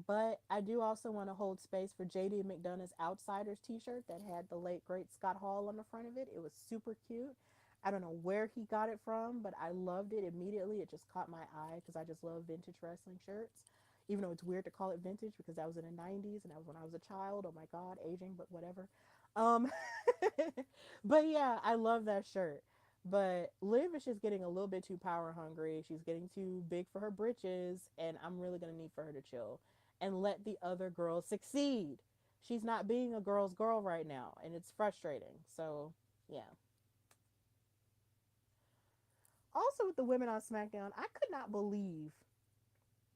But I do also want to hold space for JD McDonough's Outsiders t-shirt that had the late great Scott Hall on the front of it. It was super cute. I don't know where he got it from, but I loved it immediately. It just caught my eye because I just love vintage wrestling shirts. Even though it's weird to call it vintage because that was in the 90s and that was when I was a child. Oh my God, aging, but whatever. Um, but yeah, I love that shirt. But Liv is just getting a little bit too power hungry. She's getting too big for her britches, and I'm really going to need for her to chill and let the other girls succeed. She's not being a girl's girl right now, and it's frustrating. So, yeah. Also, with the women on SmackDown, I could not believe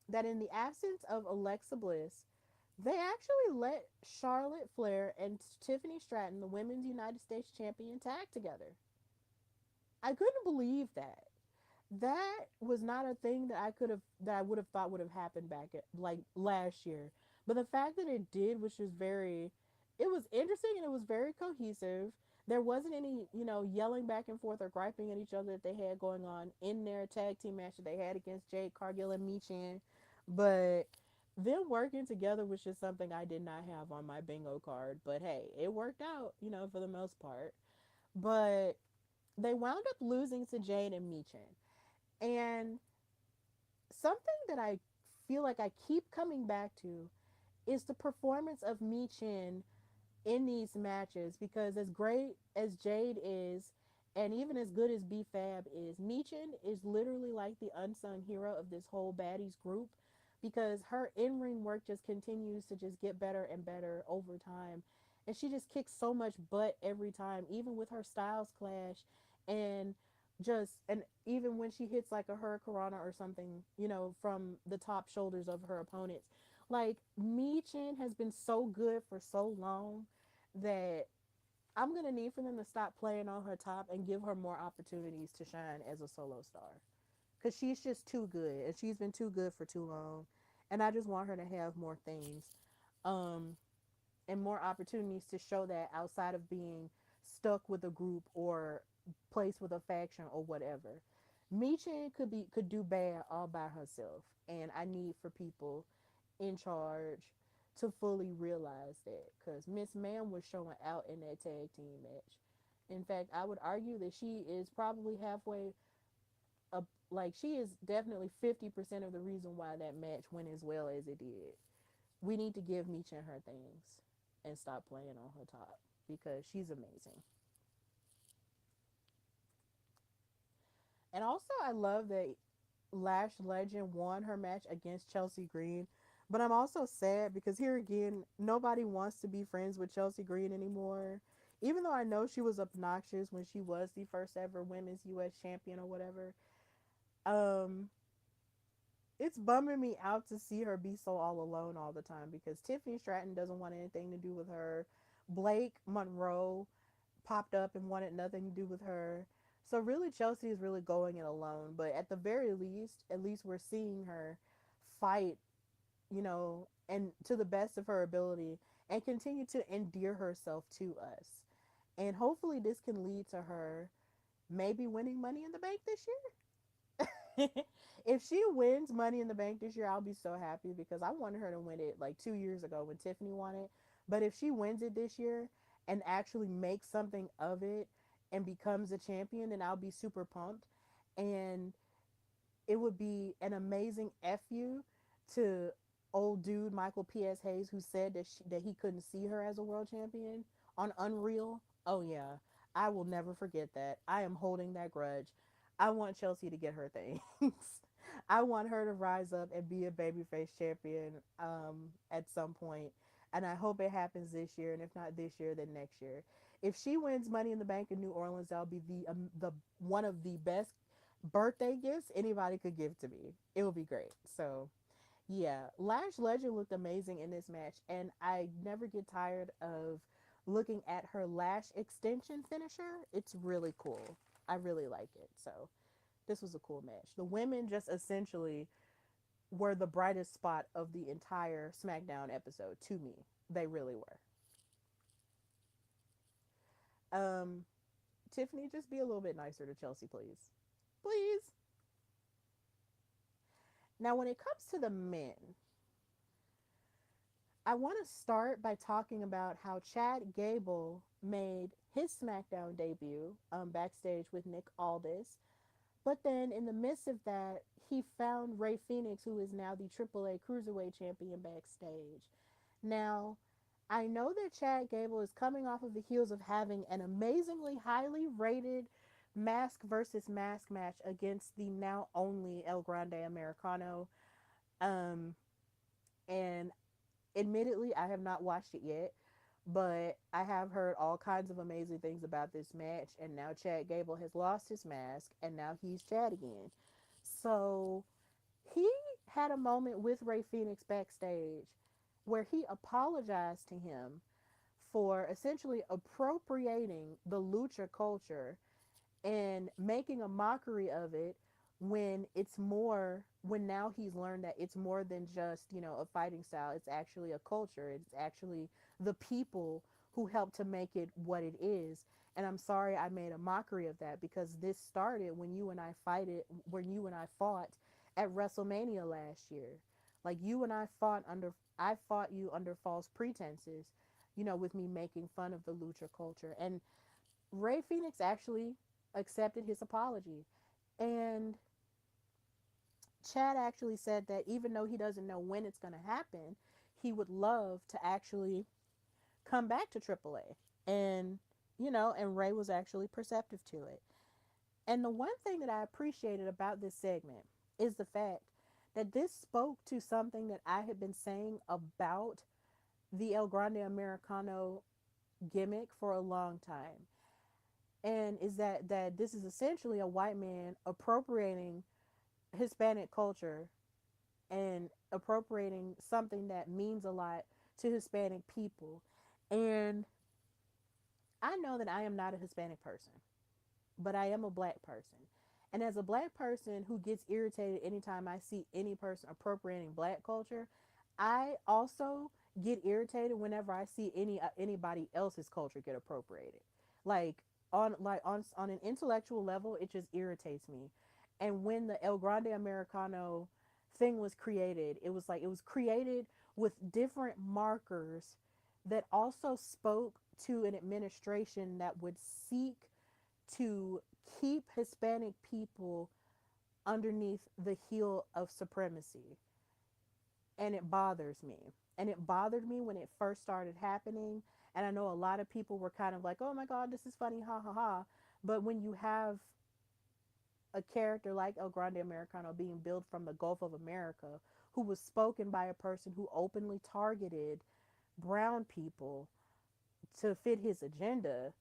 that in the absence of Alexa Bliss, they actually let Charlotte Flair and Tiffany Stratton, the Women's United States Champion, tag together. I couldn't believe that. That was not a thing that I would have thought would have happened back at like last year. But the fact that it did was just very it was interesting and it was very cohesive. There wasn't any, yelling back and forth or griping at each other that they had going on in their tag team match that they had against Jade Cargill and Michin. But them working together was just something I did not have on my bingo card. But hey, it worked out, for the most part. But they wound up losing to Jade and Michin. And something that I feel like I keep coming back to is the performance of Michin in these matches because as great as Jade is and even as good as B Fab is, Michin is literally like the unsung hero of this whole baddies group because her in-ring work just continues to just get better and better over time. And she just kicks so much butt every time, even with her styles clash and even when she hits like a hurricanrana or something, from the top shoulders of her opponents. Like Michin has been so good for so long that I'm gonna need for them to stop playing on her top and give her more opportunities to shine as a solo star. Cause she's just too good and she's been too good for too long. And I just want her to have more things. Um and more opportunities to show that outside of being stuck with a group or placed with a faction or whatever. Michin could do bad all by herself. And I need for people in charge to fully realize that because Miss Ma'am was showing out in that tag team match. In fact, I would argue that she is probably halfway up, like, she is definitely 50% of the reason why that match went as well as it did. We need to give Michin her things and stop playing on her top because she's amazing. And also, I love that Lash Legend won her match against Chelsea Green. But I'm also sad because here again, nobody wants to be friends with Chelsea Green anymore. Even though I know she was obnoxious when she was the first ever women's US champion or whatever. Um it's bumming me out to see her be so all alone all the time because Tiffany Stratton doesn't want anything to do with her. Blake Monroe popped up and wanted nothing to do with her. So really Chelsea is really going it alone, but at the very least, at least we're seeing her fight, and to the best of her ability and continue to endear herself to us. And hopefully this can lead to her maybe winning Money in the Bank this year. If she wins Money in the Bank this year, I'll be so happy because I wanted her to win it like 2 years ago when Tiffany won it. But if she wins it this year and actually makes something of it and becomes a champion, then I'll be super pumped. And it would be an amazing fu to old dude Michael P.S. Hayes, who said that he couldn't see her as a world champion on Unreal. Oh yeah, I will never forget that. I am holding that grudge. I want Chelsea to get her things. I want her to rise up and be a babyface champion at some point, and I hope it happens this year. And if not this year, then next year. If she wins Money in the Bank in New Orleans, that'll be the one of the best birthday gifts anybody could give to me. It would be great. So yeah, Lash Legend looked amazing in this match, and I never get tired of looking at her lash extension finisher. It's really cool. I really like it. So this was a cool match. The women just essentially were the brightest spot of the entire SmackDown episode to me. They really were. Um, Tiffany, just be a little bit nicer to Chelsea, please. Please. Now, when it comes to the men, I want to start by talking about how Chad Gable made his SmackDown debut backstage with Nick Aldis. But then, in the midst of that, he found Rey Fenix, who is now the AAA Cruiserweight Champion, backstage. Now, I know that Chad Gable is coming off of the heels of having an amazingly highly rated mask versus mask match against the now only El Grande Americano. Um, and admittedly, I have not watched it yet, but I have heard all kinds of amazing things about this match. And now Chad Gable has lost his mask, and now he's Chad again. So he had a moment with Rey Fenix backstage where he apologized to him for essentially appropriating the lucha culture and making a mockery of it when it's more when now he's learned that it's more than just a fighting style. It's actually a culture. It's actually the people who helped to make it what it is. And I'm sorry I made a mockery of that, because this started when you and I fought at WrestleMania last year. Like, you and I fought you under false pretenses, with me making fun of the lucha culture. And Rey Fenix actually accepted his apology. And Chad actually said that even though he doesn't know when it's going to happen, he would love to actually come back to AAA. And, and Ray was actually perceptive to it. And the one thing that I appreciated about this segment is the fact that this spoke to something that I had been saying about the El Grande Americano gimmick for a long time. And is that this is essentially a white man appropriating Hispanic culture and appropriating something that means a lot to Hispanic people. And I know that I am not a Hispanic person, but I am a black person. And as a black person who gets irritated anytime I see any person appropriating black culture, I also get irritated whenever I see anybody else's culture get appropriated. Like, on an intellectual level, it just irritates me. And when the El Grande Americano thing was created, it was created with different markers that also spoke to an administration that would seek to keep Hispanic people underneath the heel of supremacy. And it bothers me. And it bothered me when it first started happening. And I know a lot of people were kind of like, oh my God, this is funny, ha ha ha. But when you have a character like El Grande Americano being built from the Gulf of America, who was spoken by a person who openly targeted brown people to fit his agenda,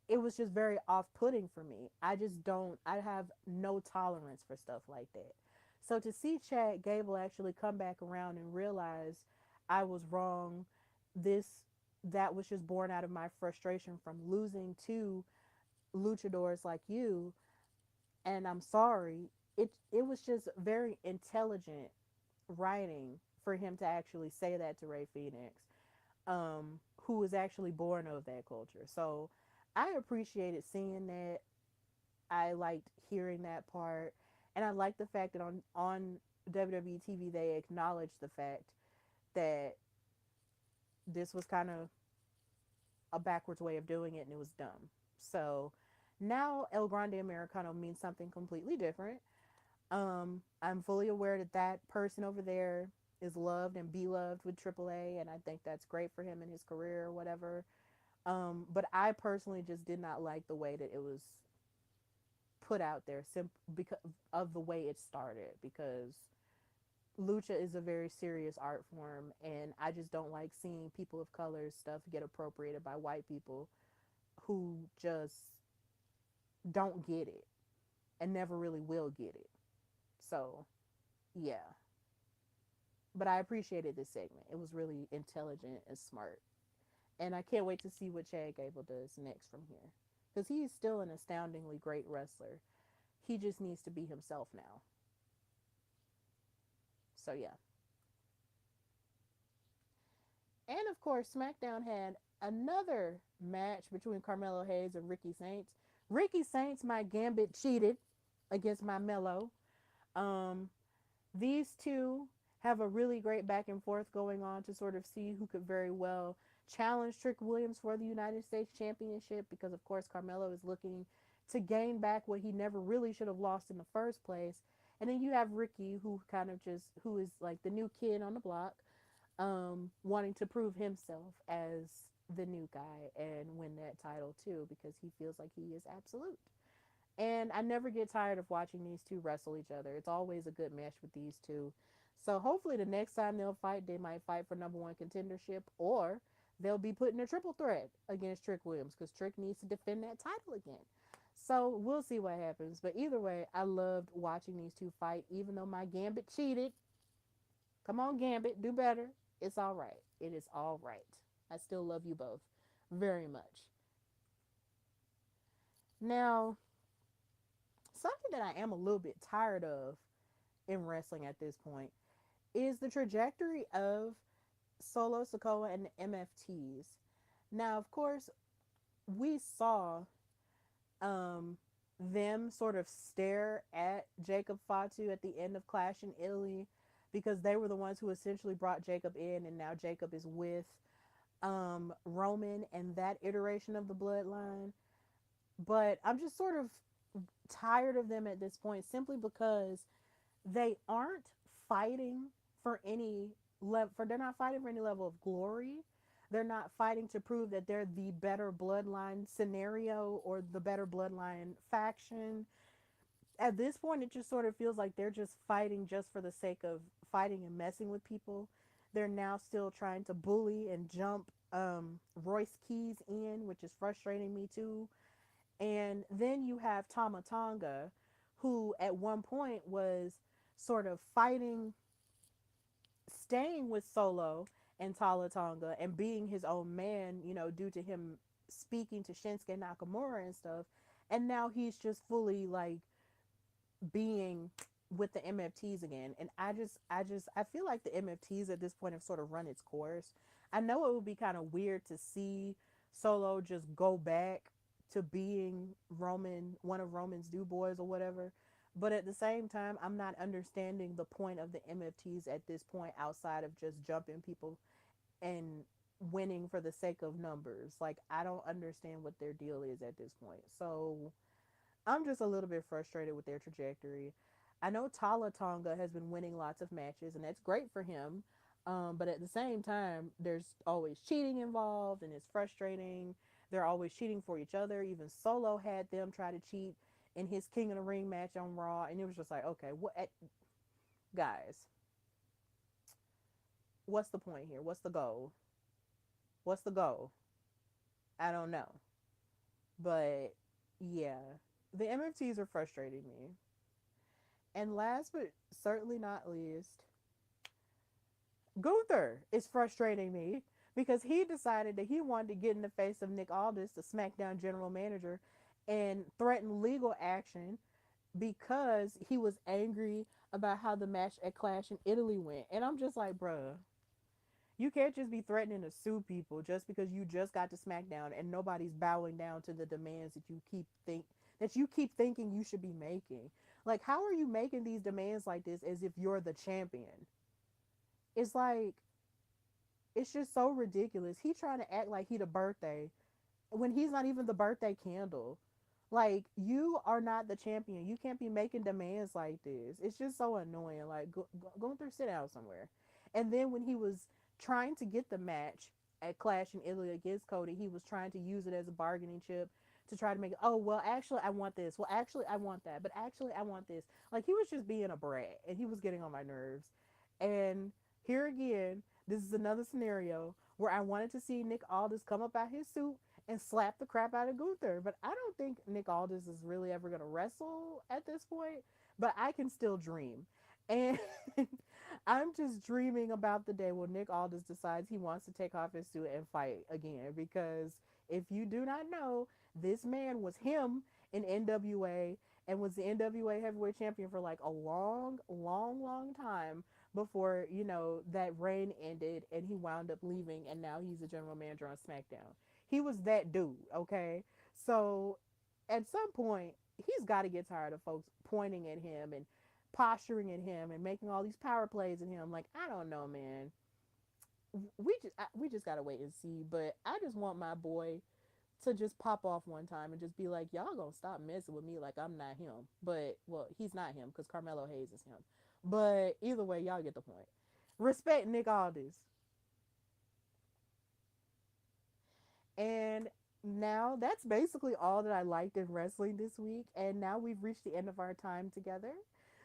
it was just very off-putting for me. I have no tolerance for stuff like that. So to see Chad Gable actually come back around and realize I was wrong, this that was just born out of my frustration from losing to luchadors like you, and I'm sorry. It was just very intelligent writing for him to actually say that to Rey Fenix, who was actually born of that culture. So I appreciated seeing that. I liked hearing that part, and I liked the fact that on WWE TV they acknowledged the fact that this was kind of a backwards way of doing it and it was dumb. So now El Grande Americano means something completely different. I'm fully aware that that person over there is loved and beloved with AAA, and I think that's great for him in his career or whatever. But I personally just did not like the way that it was put out there, because of the way it started. Because lucha is a very serious art form, and I just don't like seeing people of color stuff get appropriated by white people who just don't get it and never really will get it. So, yeah. But I appreciated this segment. It was really intelligent and smart. And I can't wait to see what Chad Gable does next from here. Because he's still an astoundingly great wrestler. He just needs to be himself now. So, yeah. And of course, SmackDown had another match between Carmelo Hayes and Ricky Saints. Ricky Saints, my Gambit, cheated against my Mello. Um, these two have a really great back and forth going on to sort of see who could very well challenge Trick Williams for the United States Championship, because, of course, Carmelo is looking to gain back what he never really should have lost in the first place. And then you have Ricky, who kind of just, who is like the new kid on the block, wanting to prove himself as the new guy and win that title too, because he feels like he is absolute. And I never get tired of watching these two wrestle each other. It's always a good match with these two. So hopefully the next time they'll fight, they might fight for number one contendership, or they'll be putting a triple threat against Trick Williams, because Trick needs to defend that title again. So we'll see what happens. But either way, I loved watching these two fight, even though my Gambit cheated. Come on, Gambit, do better. It's all right. It is all right. I still love you both very much. Now, something that I am a little bit tired of in wrestling at this point is the trajectory of Solo Sokoa and the MFTs. Now, of course, we saw um, them sort of stare at Jacob Fatu at the end of Clash in Italy, because they were the ones who essentially brought Jacob in, and now Jacob is with Roman and that iteration of the bloodline. But I'm just sort of tired of them at this point, simply because they aren't fighting for any level, for they're not fighting for any level of glory. They're not fighting to prove that they're the better bloodline scenario or the better bloodline faction. At this point, it just sort of feels like they're just fighting just for the sake of fighting and messing with people. They're now still trying to bully and jump Royce Keys in, which is frustrating me too. And then you have Tama Tonga, who at one point was sort of fighting, staying with Solo and Tala Tonga and being his own man, due to him speaking to Shinsuke Nakamura and stuff. And now he's just fully like being with the MFTs again. And I feel like the MFTs at this point have sort of run its course. I know it would be kind of weird to see Solo just go back to being one of Roman's do boys or whatever. But at the same time, I'm not understanding the point of the MFTs at this point, outside of just jumping people and winning for the sake of numbers. Like, I don't understand what their deal is at this point. So I'm just a little bit frustrated with their trajectory. I know Tala Tonga has been winning lots of matches, and that's great for him. But at the same time, there's always cheating involved, and it's frustrating. They're always cheating for each other. Even Solo had them try to cheat in his King of the Ring match on Raw, and it was just like, okay, guys, what's the point here? What's the goal? What's the goal? I don't know. But yeah, the MFTs are frustrating me. And last but certainly not least, Gunther is frustrating me, because he decided that he wanted to get in the face of Nick Aldis, the SmackDown general manager, and threaten legal action because he was angry about how the match at Clash in Italy went. And I'm just like, bruh, You can't just be threatening to sue people just because you just got to SmackDown and nobody's bowing down to the demands that you keep thinking you should be making. Like, how are you making these demands like this as if you're the champion? It's like, it's just so ridiculous. He trying to act like he the birthday when he's not even the birthday candle. Like, you are not the champion. You can't be making demands like this. It's just so annoying. Like, go through, sit down somewhere. And then when he was trying to get the match at Clash in Italy against Cody, he was trying to use it as a bargaining chip to try to make it. Oh well, actually I want this. Well, actually I want that. But actually I want this. Like, he was just being a brat, and he was getting on my nerves. And here again, this is another scenario where I wanted to see Nick Aldis come up out his suit and slap the crap out of Gunther. But I don't think Nick Aldis is really ever going to wrestle at this point. But I can still dream. And I'm just dreaming about the day when Nick Aldis decides he wants to take off his suit and fight again. Because if you do not know, this man was him in NWA and was the NWA heavyweight champion for like a long, long, long time before, that reign ended and he wound up leaving, and now he's a general manager on SmackDown. He was that dude, okay? So at some point, he's got to get tired of folks pointing at him and posturing at him and making all these power plays at him. Like, I don't know, man. We just got to wait and see, but I just want my boy to just pop off one time and just be like, y'all gonna stop messing with me like I'm not him. But, well, he's not him because Carmelo Hayes is him. But either way, y'all get the point. Respect Nick Aldis. And now that's basically all that I liked in wrestling this week. And now we've reached the end of our time together.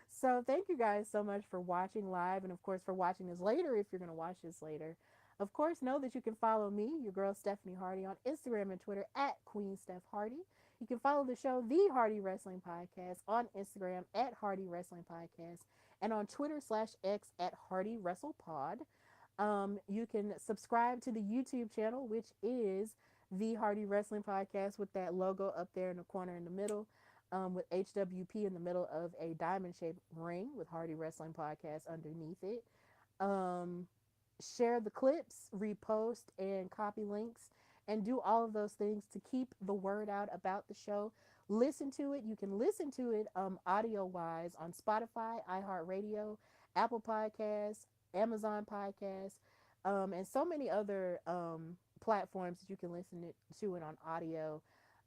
So thank you guys so much for watching live, and of course for watching this later if you're going to watch this later. Of course, know that you can follow me, your girl Stephanie Hardy, on Instagram and Twitter at Queen Steph Hardy. You can follow the show, The Hardy Wrestling Podcast, on Instagram at Hardy Wrestling Podcast, and on Twitter/X at Hardy Wrestle Pod. You can subscribe to the YouTube channel, which is the Hardy Wrestling Podcast, with that logo up there in the corner in the middle, with HWP in the middle of a diamond shaped ring with Hardy Wrestling Podcast underneath it. Um, Share the clips, repost, and copy links, and do all of those things to keep the word out about the show. Listen to it. You can listen to it audio wise on Spotify, iHeartRadio, Apple Podcasts, Amazon Podcasts, and so many other platforms that you can listen to it on audio.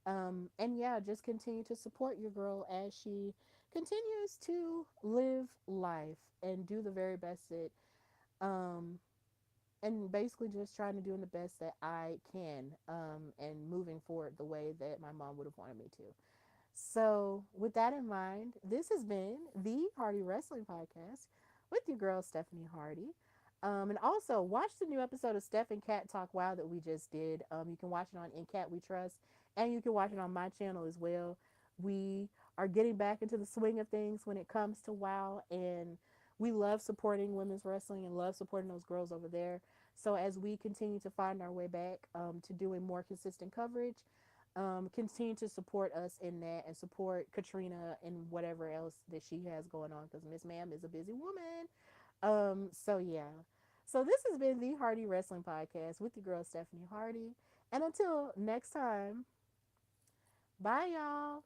And yeah, just continue to support your girl as she continues to live life and do the very best that um, and basically just trying to do the best that I can, and moving forward the way that my mom would have wanted me to. So, with that in mind, this has been the Hardy Wrestling Podcast with your girl Stephanie Hardy. And also, watch the new episode of Steph and Cat Talk Wild that we just did. You can watch it on In Cat We Trust, and you can watch it on my channel as well. We are getting back into the swing of things when it comes to WoW, and we love supporting women's wrestling and love supporting those girls over there. So as we continue to find our way back to doing more consistent coverage, continue to support us in that and support Katrina and whatever else that she has going on, because Miss Ma'am is a busy woman. So yeah. So this has been the Hardy Wrestling Podcast with your girl Stephanie Hardy. And until next time, bye y'all.